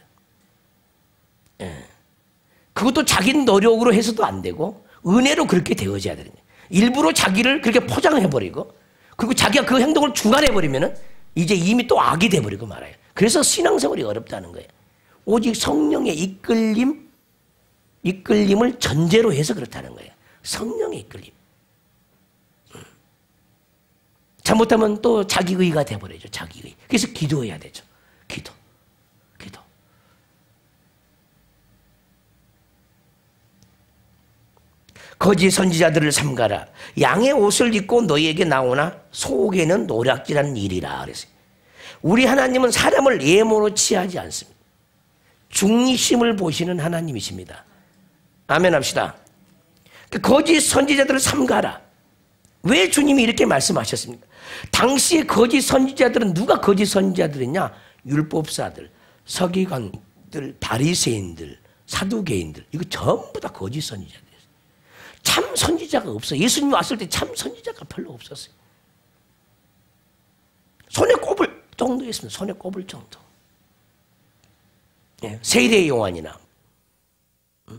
그것도 자기 노력으로 해서도 안 되고 은혜로 그렇게 되어져야 되는 거예요. 일부러 자기를 그렇게 포장해버리고 그리고 자기가 그 행동을 중단해버리면 이제 이미 또 악이 돼버리고 말아요. 그래서 신앙생활이 어렵다는 거예요. 오직 성령의 이끌림을 전제로 해서 그렇다는 거예요. 성령의 이끌림. 잘못하면 또 자기의가 돼버리죠. 자기의. 그래서 기도해야 되죠. 기도. 거짓 선지자들을 삼가라. 양의 옷을 입고 너희에게 나오나 속에는 노략질하는 일이라 그랬어요. 우리 하나님은 사람을 예모로 취하지 않습니다. 중심을 보시는 하나님이십니다. 아멘 합시다. 거짓 선지자들을 삼가라. 왜 주님이 이렇게 말씀하셨습니까? 당시에 거짓 선지자들은 누가 거짓 선지자들이냐? 율법사들, 서기관들, 바리새인들, 사두개인들. 이거 전부 다 거짓 선지자들. 참 선지자가 없어요. 예수님 왔을 때 참 선지자가 별로 없었어요. 손에 꼽을 정도였습니다. 손에 꼽을 정도. 예, 세례 요한이나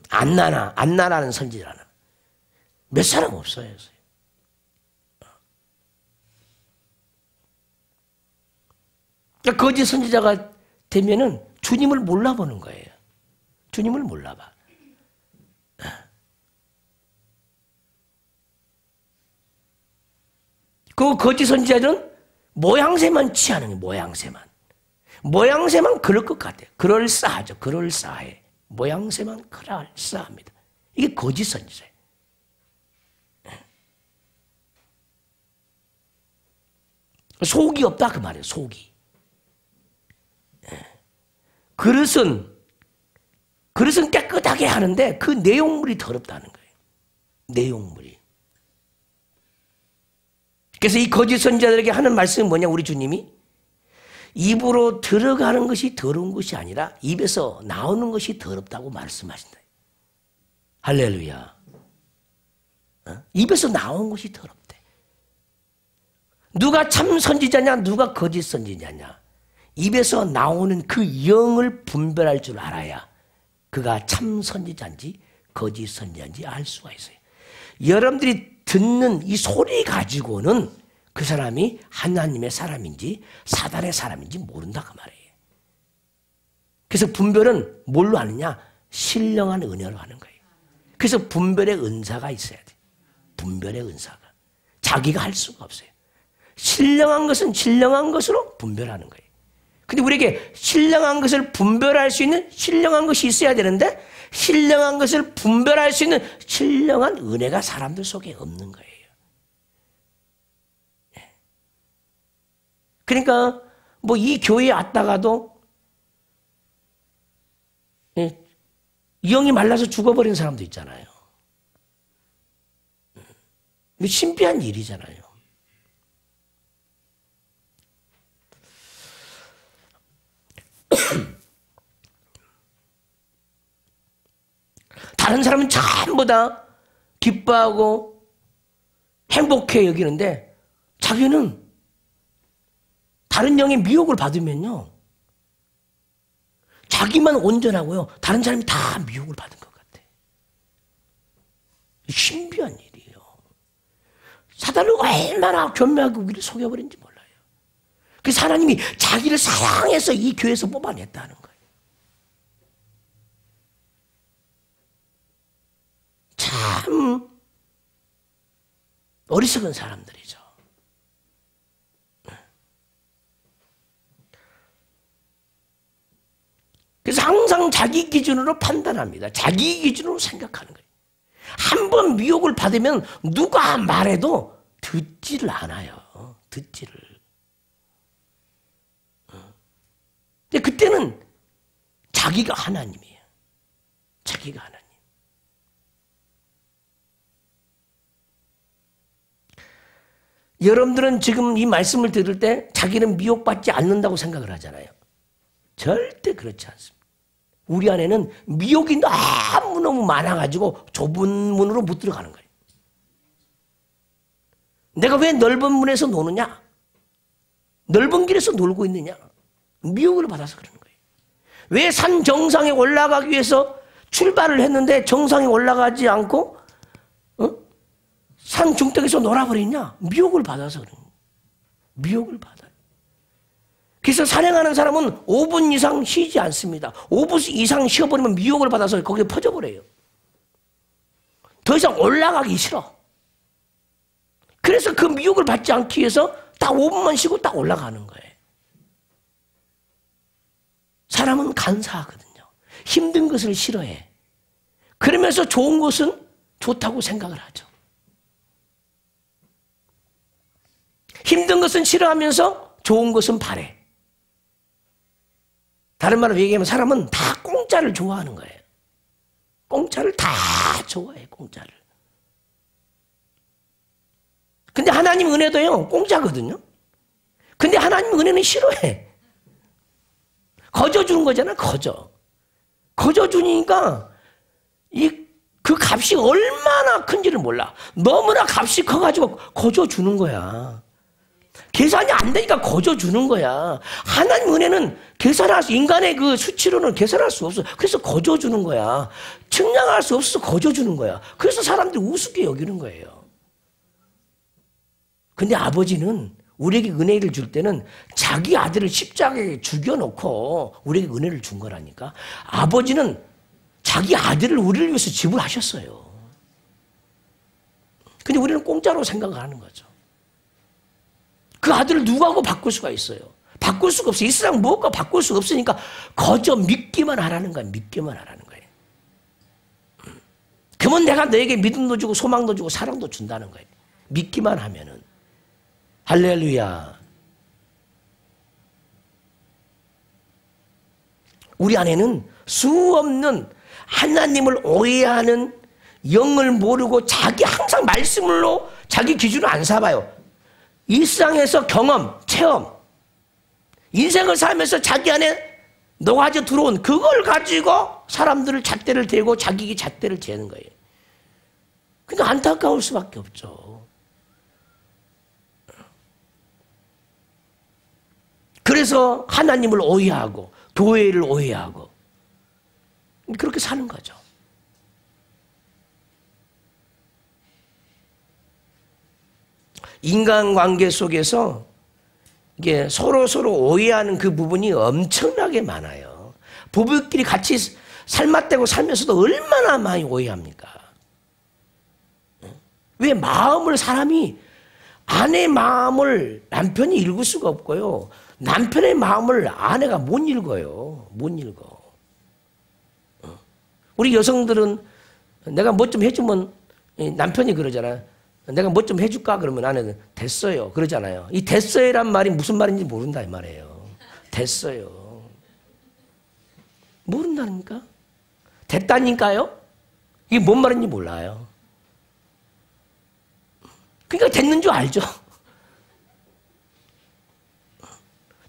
안나라는 선지자나 몇 사람 없어요. 그러니까 거짓 선지자가 되면은 주님을 몰라보는 거예요. 주님을 몰라봐. 그 거짓 선지자들은 모양새만 취하는 거예요. 모양새만 그럴 것 같아요. 그럴싸하죠. 그럴싸해. 모양새만 그럴싸합니다. 이게 거짓 선지자예요. 속이 없다 그 말이에요. 속이. 그릇은 깨끗하게 하는데 그 내용물이 더럽다는 거예요. 내용물이. 그래서 이 거짓 선지자들에게 하는 말씀이 뭐냐, 우리 주님이? 입으로 들어가는 것이 더러운 것이 아니라 입에서 나오는 것이 더럽다고 말씀하신다. 할렐루야. 입에서 나온 것이 더럽대. 누가 참 선지자냐, 누가 거짓 선지자냐. 입에서 나오는 그 영을 분별할 줄 알아야 그가 참 선지자인지 거짓 선지자인지 알 수가 있어요. 여러분들이 듣는 이 소리 가지고는 그 사람이 하나님의 사람인지 사단의 사람인지 모른다 그 말이에요. 그래서 분별은 뭘로 하느냐? 신령한 은혜로 하는 거예요. 그래서 분별의 은사가 있어야 돼. 분별의 은사가. 자기가 할 수가 없어요. 신령한 것은 신령한 것으로 분별하는 거예요. 근데 우리에게 신령한 것을 분별할 수 있는 신령한 것이 있어야 되는데 신령한 것을 분별할 수 있는 신령한 은혜가 사람들 속에 없는 거예요. 그러니까 뭐 이 교회에 왔다가도 영이 말라서 죽어버린 사람도 있잖아요. 신비한 일이잖아요. 다른 사람은 전부 다 기뻐하고 행복해 여기는데 자기는 다른 영의 미혹을 받으면요, 자기만 온전하고요, 다른 사람이 다 미혹을 받은 것 같아. 신비한 일이에요. 사단은 얼마나 교묘하게 우리를 속여버린지 몰라요. 그래서 하나님이 자기를 사랑해서 이 교회에서 뽑아냈다는 거예요. 참 어리석은 사람들이죠. 그래서 항상 자기 기준으로 판단합니다. 자기 기준으로 생각하는 거예요. 한 번 미혹을 받으면 누가 말해도 듣지를 않아요. 듣지를. 근데 그때는 자기가 하나님이에요. 자기가 하나님. 여러분들은 지금 이 말씀을 들을 때 자기는 미혹받지 않는다고 생각을 하잖아요. 절대 그렇지 않습니다. 우리 안에는 미혹이 너무너무 많아가지고 좁은 문으로 못 들어가는 거예요. 내가 왜 넓은 문에서 노느냐? 넓은 길에서 놀고 있느냐? 미혹을 받아서 그러는 거예요. 왜 산 정상에 올라가기 위해서 출발을 했는데 정상에 올라가지 않고 산 중턱에서 놀아버리냐? 미혹을 받아서 그런 거예요. 미혹을 받아요. 그래서 산행하는 사람은 5분 이상 쉬지 않습니다. 5분 이상 쉬어버리면 미혹을 받아서 거기에 퍼져버려요. 더 이상 올라가기 싫어. 그래서 그 미혹을 받지 않기 위해서 딱 5분만 쉬고 딱 올라가는 거예요. 사람은 간사하거든요. 힘든 것을 싫어해. 그러면서 좋은 것은 좋다고 생각을 하죠. 힘든 것은 싫어하면서 좋은 것은 바래. 다른 말로 얘기하면 사람은 다 공짜를 좋아하는 거예요. 공짜를 다 좋아해, 공짜를. 근데 하나님 은혜도요, 공짜거든요. 근데 하나님 은혜는 싫어해. 거저 주는 거잖아, 거저. 거저 주니까 그 값이 얼마나 큰지를 몰라. 너무나 값이 커가지고 거저 주는 거야. 계산이 안 되니까 거저 주는 거야. 하나님 은혜는 계산할 수, 인간의 그 수치로는 계산할 수 없어. 그래서 거저 주는 거야. 측량할 수 없어서 거저 주는 거야. 그래서 사람들이 우습게 여기는 거예요. 근데 아버지는 우리에게 은혜를 줄 때는 자기 아들을 십자가에 죽여놓고 우리에게 은혜를 준 거라니까. 아버지는 자기 아들을 우리를 위해서 지불하셨어요. 근데 우리는 공짜로 생각을 하는 거죠. 그 아들을 누구하고 바꿀 수가 있어요? 바꿀 수가 없어요. 이 세상 무엇과 바꿀 수가 없으니까 거저 믿기만 하라는 거야. 믿기만 하라는 거예요. 그러면 내가 너에게 믿음도 주고 소망도 주고 사랑도 준다는 거예요. 믿기만 하면은. 할렐루야. 우리 안에는 수없는 하나님을 오해하는, 영을 모르고 자기 항상 말씀으로 자기 기준을 안 삼아요. 일상에서 경험, 체험, 인생을 살면서 자기 안에 녹아져 들어온 그걸 가지고 사람들을 잣대를 대고 자기 잣대를 재는 거예요. 그러니까 안타까울 수밖에 없죠. 그래서 하나님을 오해하고 교회를 오해하고 그렇게 사는 거죠. 인간관계 속에서 이게 서로 오해하는 그 부분이 엄청나게 많아요. 부부끼리 같이 살맛대고 살면서도 얼마나 많이 오해합니까? 왜 마음을 사람이 아내 마음을 남편이 읽을 수가 없고요. 남편의 마음을 아내가 못 읽어요. 못 읽어. 우리 여성들은 내가 뭐 좀 해주면 남편이 그러잖아. 내가 뭐 좀 해줄까? 그러면 아내는 됐어요. 그러잖아요. 이 됐어요란 말이 무슨 말인지 모른다 이 말이에요. 됐어요. 모른다니까? 됐다니까요? 이게 뭔 말인지 몰라요. 그러니까 됐는 줄 알죠.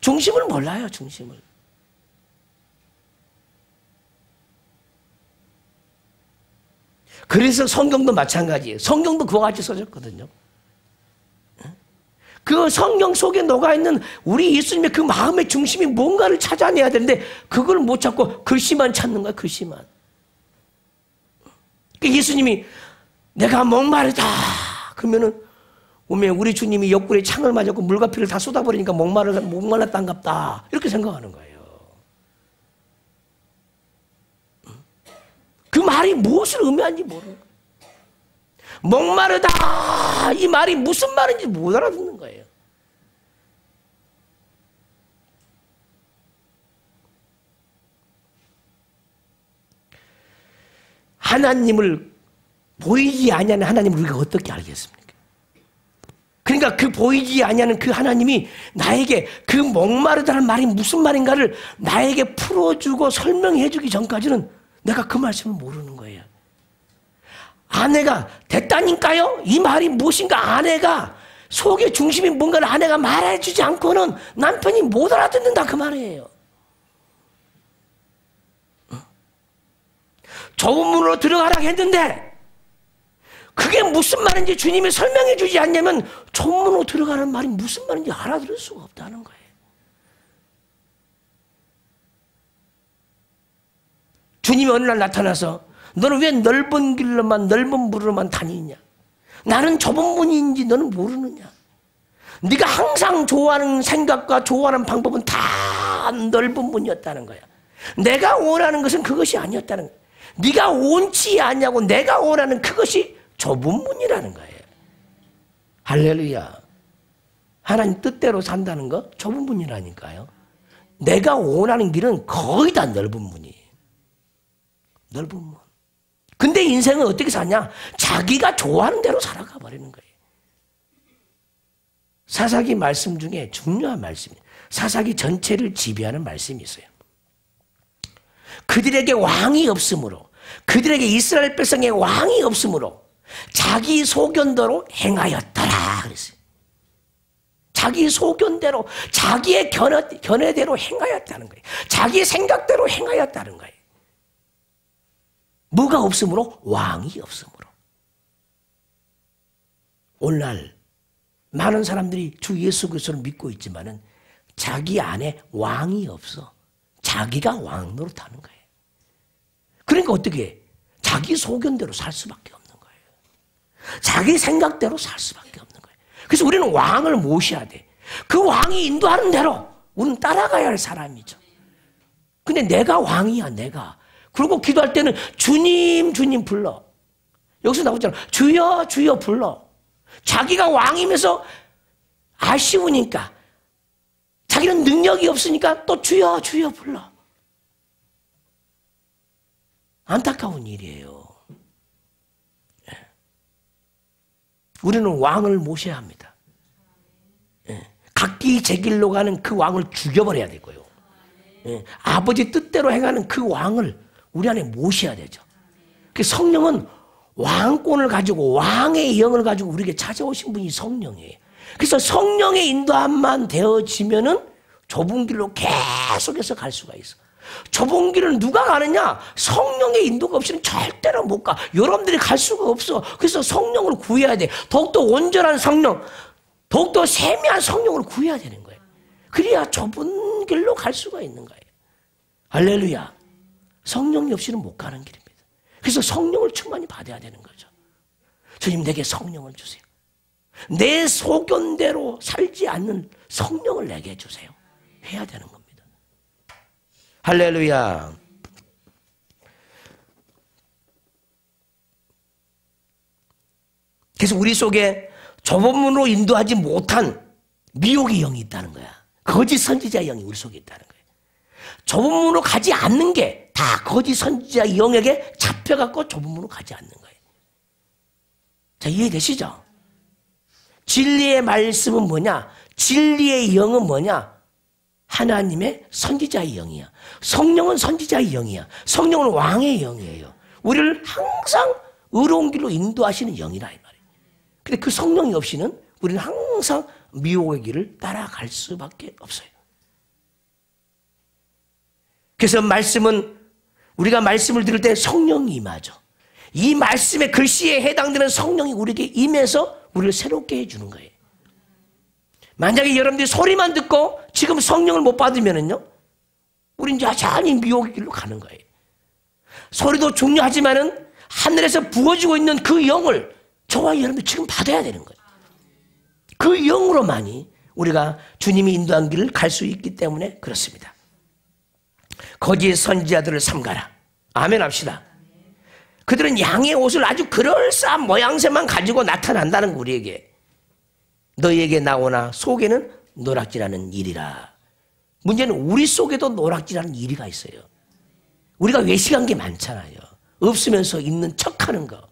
중심을 몰라요. 중심을. 그래서 성경도 마찬가지예요. 성경도 그와 같이 써졌거든요. 그 성경 속에 녹아있는 우리 예수님의 그 마음의 중심이 뭔가를 찾아내야 되는데 그걸 못 찾고 글씨만 찾는 거야. 글씨만. 예수님이 내가 목마르다 그러면은 오면 우리 주님이 옆구리에 창을 맞았고 물과 피를 다 쏟아버리니까 목말랐단갑다 이렇게 생각하는 거예요. 그 말이 무엇을 의미하는지 모르는 거예요. 목마르다 이 말이 무슨 말인지 못 알아듣는 거예요. 하나님을 보이지 아니하는 하나님을 우리가 어떻게 알겠습니까? 그러니까 그 보이지 아니하는 그 하나님이 나에게 그 목마르다는 말이 무슨 말인가를 나에게 풀어주고 설명해 주기 전까지는 내가 그 말씀을 모르는 거예요. 아내가 됐다니까요? 이 말이 무엇인가 아내가 속의 중심이 뭔가를 아내가 말해주지 않고는 남편이 못 알아듣는다 그 말이에요. 좁은 문으로 들어가라 했는데 그게 무슨 말인지 주님이 설명해 주지 않냐면 좁은 문으로 들어가는 말이 무슨 말인지 알아들을 수가 없다는 거예요. 주님이 어느 날 나타나서 너는 왜 넓은 길로만 넓은 물로만 다니냐? 나는 좁은 문인지 너는 모르느냐? 네가 항상 좋아하는 생각과 좋아하는 방법은 다 넓은 문이었다는 거야. 내가 원하는 것은 그것이 아니었다는 거야. 네가 원치 않냐고 내가 원하는 그것이 좁은 문이라는 거예요. 할렐루야. 하나님 뜻대로 산다는 거 좁은 문이라니까요. 내가 원하는 길은 거의 다 넓은 문이에요. 넓은 문. 근데 인생은 어떻게 사냐? 자기가 좋아하는 대로 살아가 버리는 거예요. 사사기 말씀 중에 중요한 말씀이에요. 사사기 전체를 지배하는 말씀이 있어요. 그들에게 왕이 없으므로, 그들에게 이스라엘 백성의 왕이 없으므로 자기 소견대로 행하였더라 그랬어요. 자기 소견대로, 자기의 견해대로 행하였다는 거예요. 자기의 생각대로 행하였다는 거예요. 뭐가 없으므로? 왕이 없으므로. 오늘날 많은 사람들이 주 예수 그리스도를 믿고 있지만은 자기 안에 왕이 없어. 자기가 왕 노릇하는 거예요. 그러니까 어떻게 해? 자기 소견대로 살 수밖에 없는 거예요. 자기 생각대로 살 수밖에 없는 거예요. 그래서 우리는 왕을 모셔야 돼. 그 왕이 인도하는 대로 우리는 따라가야 할 사람이죠. 근데 내가 왕이야, 내가. 그리고 기도할 때는 주님, 주님 불러. 여기서 나오잖아. 주여, 주여 불러. 자기가 왕이면서 아쉬우니까, 자기는 능력이 없으니까 또 주여, 주여 불러. 안타까운 일이에요. 우리는 왕을 모셔야 합니다. 각기 제 길로 가는 그 왕을 죽여버려야 되고요. 아버지 뜻대로 행하는 그 왕을 우리 안에 모셔야 되죠. 성령은 왕권을 가지고 왕의 영을 가지고 우리에게 찾아오신 분이 성령이에요. 그래서 성령의 인도함만 되어지면은 좁은 길로 계속해서 갈 수가 있어. 좁은 길을 누가 가느냐? 성령의 인도가 없이는 절대로 못 가. 여러분들이 갈 수가 없어. 그래서 성령을 구해야 돼. 더욱더 온전한 성령, 더욱더 세미한 성령을 구해야 되는 거예요. 그래야 좁은 길로 갈 수가 있는 거예요. 할렐루야. 성령이 없이는 못 가는 길입니다. 그래서 성령을 충만히 받아야 되는 거죠. 주님, 내게 성령을 주세요. 내 소견대로 살지 않는 성령을 내게 주세요. 해야 되는 겁니다. 할렐루야. 그래서 우리 속에 좁은 문으로 인도하지 못한 미혹의 영이 있다는 거야. 거짓 선지자의 영이 우리 속에 있다는 거야. 좁은 문으로 가지 않는 게 다 거짓 선지자의 영에게 잡혀갖고 좁은 문으로 가지 않는 거예요. 자, 이해되시죠? 진리의 말씀은 뭐냐? 진리의 영은 뭐냐? 하나님의 선지자의 영이야. 성령은 선지자의 영이야. 성령은 왕의 영이에요. 우리를 항상 의로운 길로 인도하시는 영이라 이 말이에요. 근데 그 성령이 없이는 우리는 항상 미혹의 길을 따라갈 수밖에 없어요. 그래서 말씀은 우리가 말씀을 들을 때 성령이 임하죠. 이 말씀의 글씨에 해당되는 성령이 우리에게 임해서 우리를 새롭게 해주는 거예요. 만약에 여러분들이 소리만 듣고 지금 성령을 못 받으면은요, 우린 여전히 미혹의 길로 가는 거예요. 소리도 중요하지만은 하늘에서 부어지고 있는 그 영을 저와 여러분이 지금 받아야 되는 거예요. 그 영으로만이 우리가 주님이 인도한 길을 갈 수 있기 때문에 그렇습니다. 거짓 선지자들을 삼가라. 아멘 합시다. 그들은 양의 옷을 아주 그럴싸한 모양새만 가지고 나타난다는 거, 우리에게. 너희에게 나오나 속에는 노락질하는 일이라. 문제는 우리 속에도 노락질하는 일이가 있어요. 우리가 외식한 게 많잖아요. 없으면서 있는 척하는 거,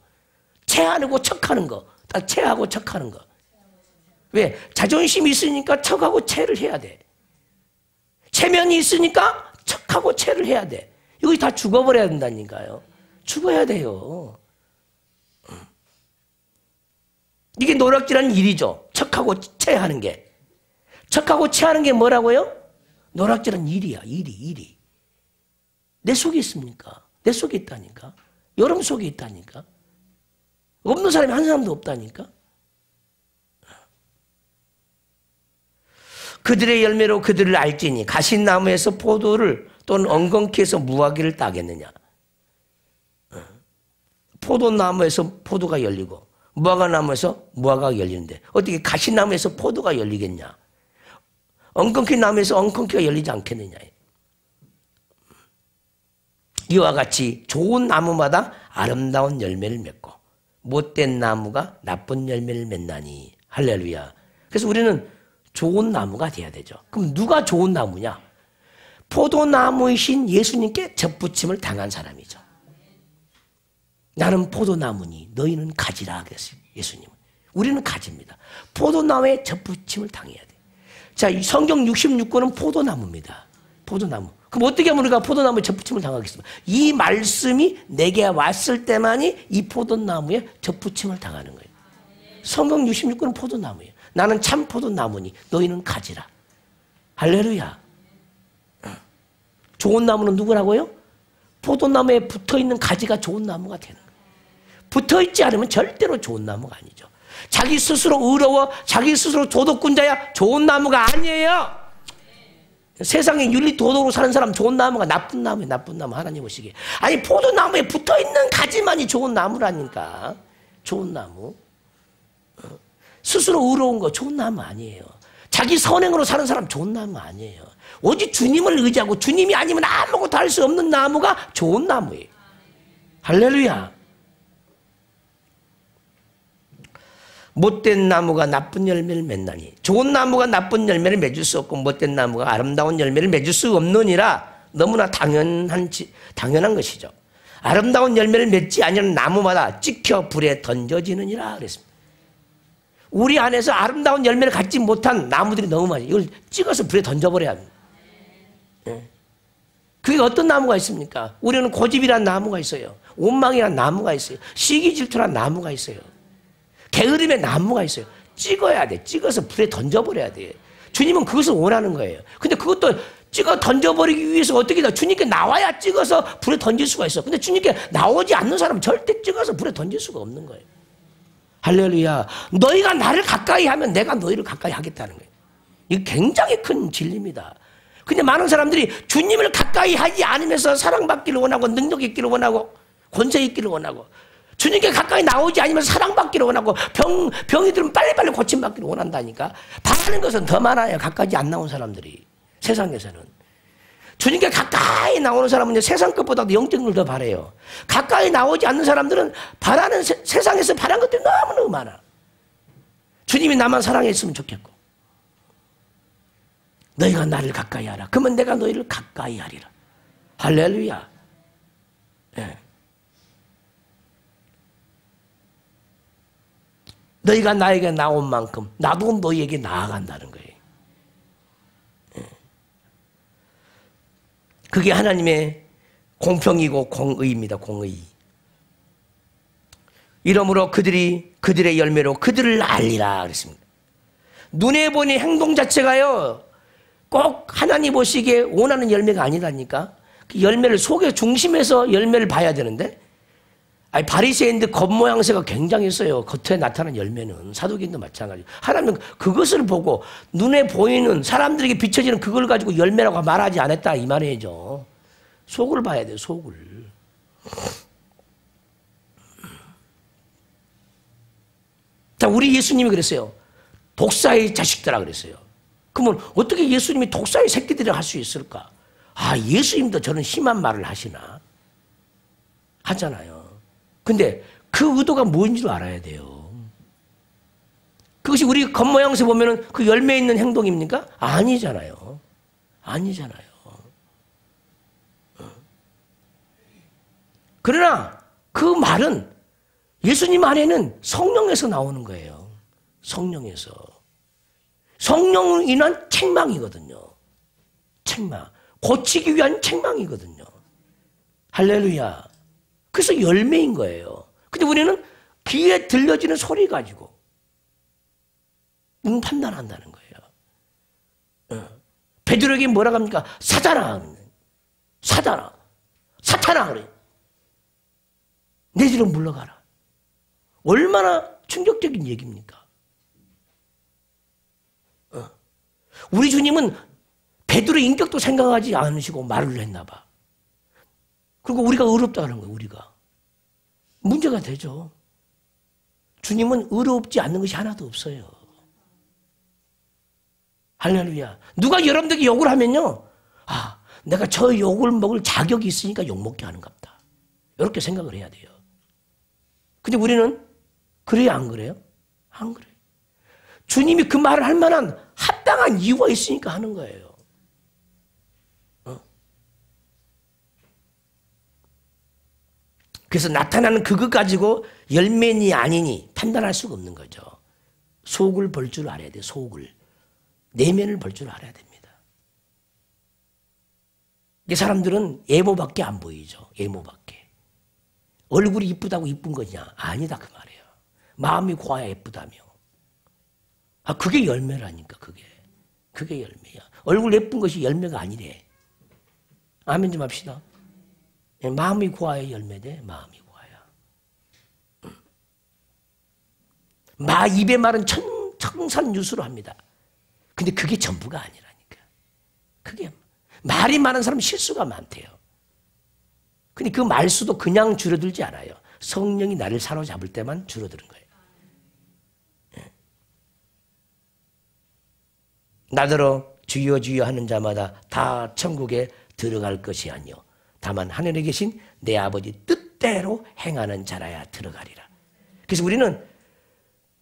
체하고 척하는 거, 딱 체하고 척하는 거. 왜? 자존심이 있으니까 척하고 체를 해야 돼. 체면이 있으니까 척하고 체를 해야 돼. 이거 다 죽어버려야 된다니까요. 죽어야 돼요. 이게 노락질하는 일이죠. 척하고 체하는 게. 척하고 체하는 게 뭐라고요? 노락질하는 일이야. 일이. 내 속에 있습니까? 내 속에 있다니까. 여러분 속에 있다니까. 없는 사람이 한 사람도 없다니까. 그들의 열매로 그들을 알지니 가시나무에서 포도를 또는 엉겅퀴에서 무화과를 따겠느냐. 포도나무에서 포도가 열리고 무화과나무에서 무화과가 열리는데 어떻게 가시나무에서 포도가 열리겠냐. 엉겅퀴 나무에서 엉겅퀴가 열리지 않겠느냐. 이와 같이 좋은 나무마다 아름다운 열매를 맺고 못된 나무가 나쁜 열매를 맺나니. 할렐루야. 그래서 우리는 좋은 나무가 돼야 되죠. 그럼 누가 좋은 나무냐? 포도나무이신 예수님께 접붙임을 당한 사람이죠. 나는 포도나무니 너희는 가지라 그랬어요. 예수님은. 우리는 가지입니다. 포도나무에 접붙임을 당해야 돼. 자, 이 성경 66권은 포도나무입니다. 포도나무. 그럼 어떻게 하면 우리가 포도나무에 접붙임을 당하겠습니까? 이 말씀이 내게 왔을 때만이 이 포도나무에 접붙임을 당하는 거예요. 성경 66권은 포도나무예요. 나는 참 포도나무니 너희는 가지라. 할렐루야. 좋은 나무는 누구라고요? 포도나무에 붙어있는 가지가 좋은 나무가 되는 거예요. 붙어있지 않으면 절대로 좋은 나무가 아니죠. 자기 스스로 의로워 자기 스스로 도덕군자야 좋은 나무가 아니에요. 세상에 윤리 도덕으로 사는 사람 좋은 나무가 나쁜 나무예요. 나쁜 나무. 하나님 보시기에. 아니 포도나무에 붙어있는 가지만이 좋은 나무라니까. 좋은 나무. 스스로 의로운 거 좋은 나무 아니에요. 자기 선행으로 사는 사람 좋은 나무 아니에요. 오직 주님을 의지하고 주님이 아니면 아무것도 할 수 없는 나무가 좋은 나무예요. 할렐루야. 못된 나무가 나쁜 열매를 맺나니 좋은 나무가 나쁜 열매를 맺을 수 없고 못된 나무가 아름다운 열매를 맺을 수 없느니라. 너무나 당연한 것이죠. 아름다운 열매를 맺지 아니하는 나무마다 찍혀 불에 던져지느니라 그랬습니다. 우리 안에서 아름다운 열매를 갖지 못한 나무들이 너무 많아요. 이걸 찍어서 불에 던져버려야 합니다. 그게 어떤 나무가 있습니까? 우리는 고집이라는 나무가 있어요. 원망이라는 나무가 있어요. 시기 질투라는 나무가 있어요. 게으름의 나무가 있어요. 찍어야 돼. 찍어서 불에 던져버려야 돼. 주님은 그것을 원하는 거예요. 근데 그것도 찍어 던져버리기 위해서 어떻게 돼? 주님께 나와야 찍어서 불에 던질 수가 있어. 근데 주님께 나오지 않는 사람은 절대 찍어서 불에 던질 수가 없는 거예요. 할렐루야. 너희가 나를 가까이 하면 내가 너희를 가까이 하겠다는 거예요. 이게 굉장히 큰 진리입니다. 근데 많은 사람들이 주님을 가까이 하지 않으면서 사랑받기를 원하고 능력 있기를 원하고 권세 있기를 원하고 주님께 가까이 나오지 않으면서 사랑받기를 원하고 병이 들면 빨리빨리 고침받기를 원한다니까. 바라는 것은 더 많아요. 가까이 안 나온 사람들이. 세상에서는. 주님께 가까이 나오는 사람은 세상 것보다도 영적인 걸 더 바라요. 가까이 나오지 않는 사람들은 바라는 세상에서 바라는 것들이 너무너무 많아. 주님이 나만 사랑했으면 좋겠고 너희가 나를 가까이 하라. 그러면 내가 너희를 가까이 하리라. 할렐루야. 네. 너희가 나에게 나온 만큼 나도 너희에게 나아간다는 거예요. 네. 그게 하나님의 공평이고 공의입니다. 공의. 이러므로 그들의 열매로 그들을 알리라 그랬습니다. 눈에 보니 행동 자체가요. 꼭 하나님 보시기에 원하는 열매가 아니라니까. 그 열매를 속에 중심에서 열매를 봐야 되는데 아니 바리새인들 겉모양새가 굉장했어요. 겉에 나타난 열매는. 사도기도 마찬가지. 하나님은 그것을 보고 눈에 보이는 사람들에게 비춰지는 그걸 가지고 열매라고 말하지 않았다 이 말이죠. 속을 봐야 돼요. 속을. 자, 우리 예수님이 그랬어요. 독사의 자식들아 그랬어요. 그러면 어떻게 예수님이 독사의 새끼들이라 할 수 있을까? 아, 예수님도 저는 심한 말을 하시나? 하잖아요. 근데 그 의도가 뭔지도 알아야 돼요. 그것이 우리 겉모양새 보면은 그 열매 있는 행동입니까? 아니잖아요. 아니잖아요. 그러나 그 말은 예수님 안에는 성령에서 나오는 거예요. 성령에서. 성령으로 인한 책망이거든요. 책망. 고치기 위한 책망이거든요. 할렐루야. 그래서 열매인 거예요. 근데 우리는 귀에 들려지는 소리 가지고 판단한다는 거예요. 베드로에게 뭐라고 합니까? 사자나. 사자나. 사탄아. 그래. 내 뒤로 물러가라. 얼마나 충격적인 얘기입니까? 우리 주님은 베드로의 인격도 생각하지 않으시고 말을 했나 봐. 그리고 우리가 의롭다는 거예요. 우리가. 문제가 되죠. 주님은 의롭지 않는 것이 하나도 없어요. 할렐루야. 누가 여러분들에게 욕을 하면요. 아, 내가 저 욕을 먹을 자격이 있으니까 욕먹게 하는갑다. 이렇게 생각을 해야 돼요. 근데 우리는 그래요? 안 그래요? 안 그래요. 주님이 그 말을 할 만한 합당한 이유가 있으니까 하는 거예요. 그래서 나타나는 그것 가지고 열매니 아니니 판단할 수가 없는 거죠. 속을 볼 줄 알아야 돼요. 속을. 내면을 볼 줄 알아야 됩니다. 이 사람들은 외모밖에 안 보이죠. 외모밖에. 얼굴이 이쁘다고 이쁜 거냐? 아니다 그 말이에요. 마음이 고와야 예쁘다며. 아, 그게 열매라니까 그게. 그게 열매야. 얼굴 예쁜 것이 열매가 아니래. 아멘 좀 합시다. 마음이 고와야 열매돼. 마음이 고와야. 입에 말은 청산유수로 합니다. 근데 그게 전부가 아니라니까. 그게 말이 많은 사람은 실수가 많대요. 근데 그 말수도 그냥 줄어들지 않아요. 성령이 나를 사로잡을 때만 줄어드는 거예요. 나더러 주여 주여 하는 자마다 다 천국에 들어갈 것이 아니요 다만 하늘에 계신 내 아버지 뜻대로 행하는 자라야 들어가리라. 그래서 우리는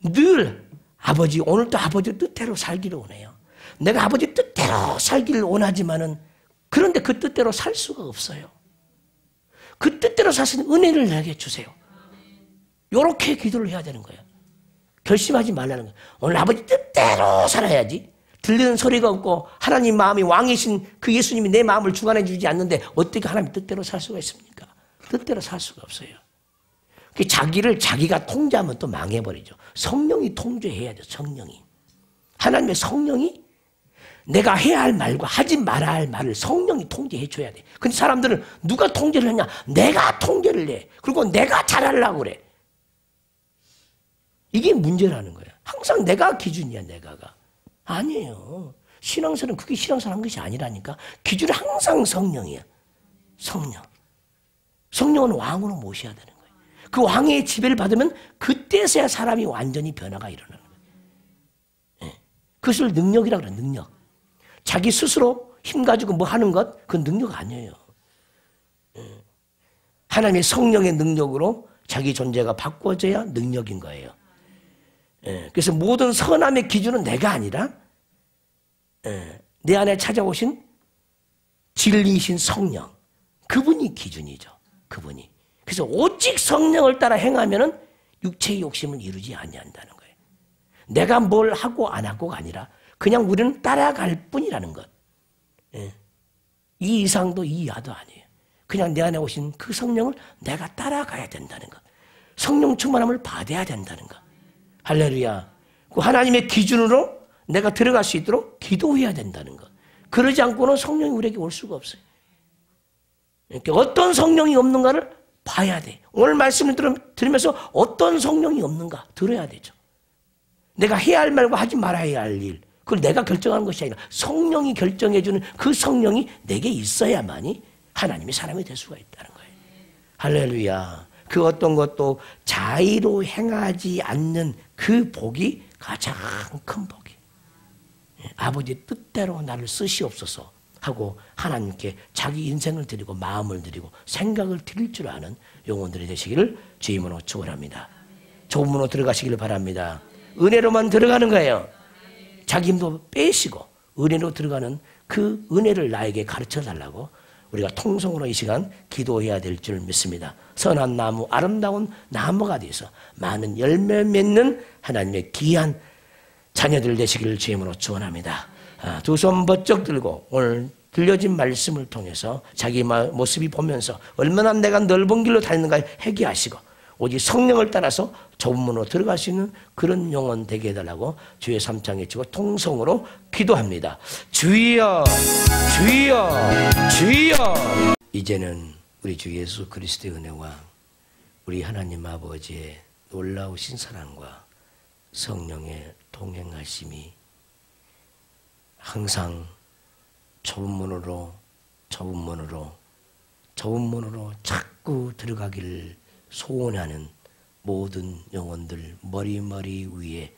늘 아버지, 오늘도 아버지 뜻대로 살기를 원해요. 내가 아버지 뜻대로 살기를 원하지만은 그런데 그 뜻대로 살 수가 없어요. 그 뜻대로 살 수 있는 은혜를 내게 주세요. 이렇게 기도를 해야 되는 거예요. 결심하지 말라는 거예요. 오늘 아버지 뜻대로 살아야지. 들리는 소리가 없고 하나님 마음이 왕이신 그 예수님이 내 마음을 주관해 주지 않는데 어떻게 하나님 뜻대로 살 수가 있습니까? 뜻대로 살 수가 없어요. 자기를 자기가 통제하면 또 망해버리죠. 성령이 통제해야 돼요. 성령이. 하나님의 성령이 내가 해야 할 말과 하지 말아야 할 말을 성령이 통제해 줘야 돼. 근데 사람들은 누가 통제를 했냐? 내가 통제를 해. 그리고 내가 잘하려고 그래. 이게 문제라는 거야. 항상 내가 기준이야, 내가가. 아니에요. 신앙생활은 그게 신앙생활 한 것이 아니라니까. 기준은 항상 성령이야. 성령. 성령은 왕으로 모셔야 되는 거예요. 그 왕의 지배를 받으면 그때서야 사람이 완전히 변화가 일어나는 거예요. 그것을 능력이라고 그래요. 능력. 자기 스스로 힘 가지고 뭐 하는 것, 그건 능력 아니에요. 하나님의 성령의 능력으로 자기 존재가 바꿔져야 능력인 거예요. 그래서 모든 선함의 기준은 내가 아니라 내 안에 찾아오신 진리이신 성령, 그분이 기준이죠. 그분이. 그래서 오직 성령을 따라 행하면은 육체의 욕심은 이루지 아니한다는 거예요. 내가 뭘 하고 안 하고가 아니라 그냥 우리는 따라갈 뿐이라는 것. 이 이상도 이 이하도 아니에요. 그냥 내 안에 오신 그 성령을 내가 따라가야 된다는 것. 성령 충만함을 받아야 된다는 것. 할렐루야. 그 하나님의 기준으로 내가 들어갈 수 있도록 기도해야 된다는 것. 그러지 않고는 성령이 우리에게 올 수가 없어요. 그러니까 어떤 성령이 없는가를 봐야 돼. 오늘 말씀을 들으면서 어떤 성령이 없는가 들어야 되죠. 내가 해야 할 말과 하지 말아야 할 일. 그걸 내가 결정하는 것이 아니라 성령이 결정해주는 그 성령이 내게 있어야만이 하나님의 사람이 될 수가 있다는 거예요. 할렐루야. 그 어떤 것도 자의로 행하지 않는 그 복이 가장 큰 복이에요. 아버지 뜻대로 나를 쓰시옵소서 하고 하나님께 자기 인생을 드리고 마음을 드리고 생각을 드릴 줄 아는 영혼들이 되시기를 주의 이름으로 축원합니다. 좁은 문으로 들어가시기를 바랍니다. 은혜로만 들어가는 거예요. 자기 힘도 빼시고 은혜로 들어가는 그 은혜를 나에게 가르쳐 달라고 우리가 통성으로 이 시간 기도해야 될 줄 믿습니다. 선한 나무, 아름다운 나무가 돼서 많은 열매 맺는 하나님의 귀한 자녀들 되시기를 주의 이름으로 축원합니다. 두 손 번쩍 들고 오늘 들려진 말씀을 통해서 자기 모습이 보면서 얼마나 내가 넓은 길로 다니는가 회개하시고 오직 성령을 따라서 좁은 문으로 들어갈 수 있는 그런 영혼 되게 해달라고 주의 삼창에 치고 통성으로 기도합니다. 주여 주여 주여. 이제는 우리 주 예수 그리스도의 은혜와 우리 하나님 아버지의 놀라우신 사랑과 성령의 동행하심이 항상 좁은 문으로 자꾸 들어가기를 소원하는 모든 영혼들 머리 위에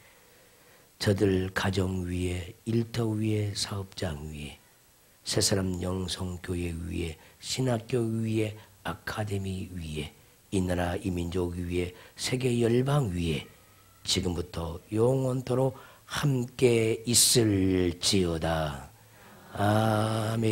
저들 가정 위에 일터 위에 사업장 위에 새사람 영성교회 위에 신학교 위에 아카데미 위에 이 나라 이 민족 위에 세계 열방 위에 지금부터 영원토록 함께 있을지어다. 아멘.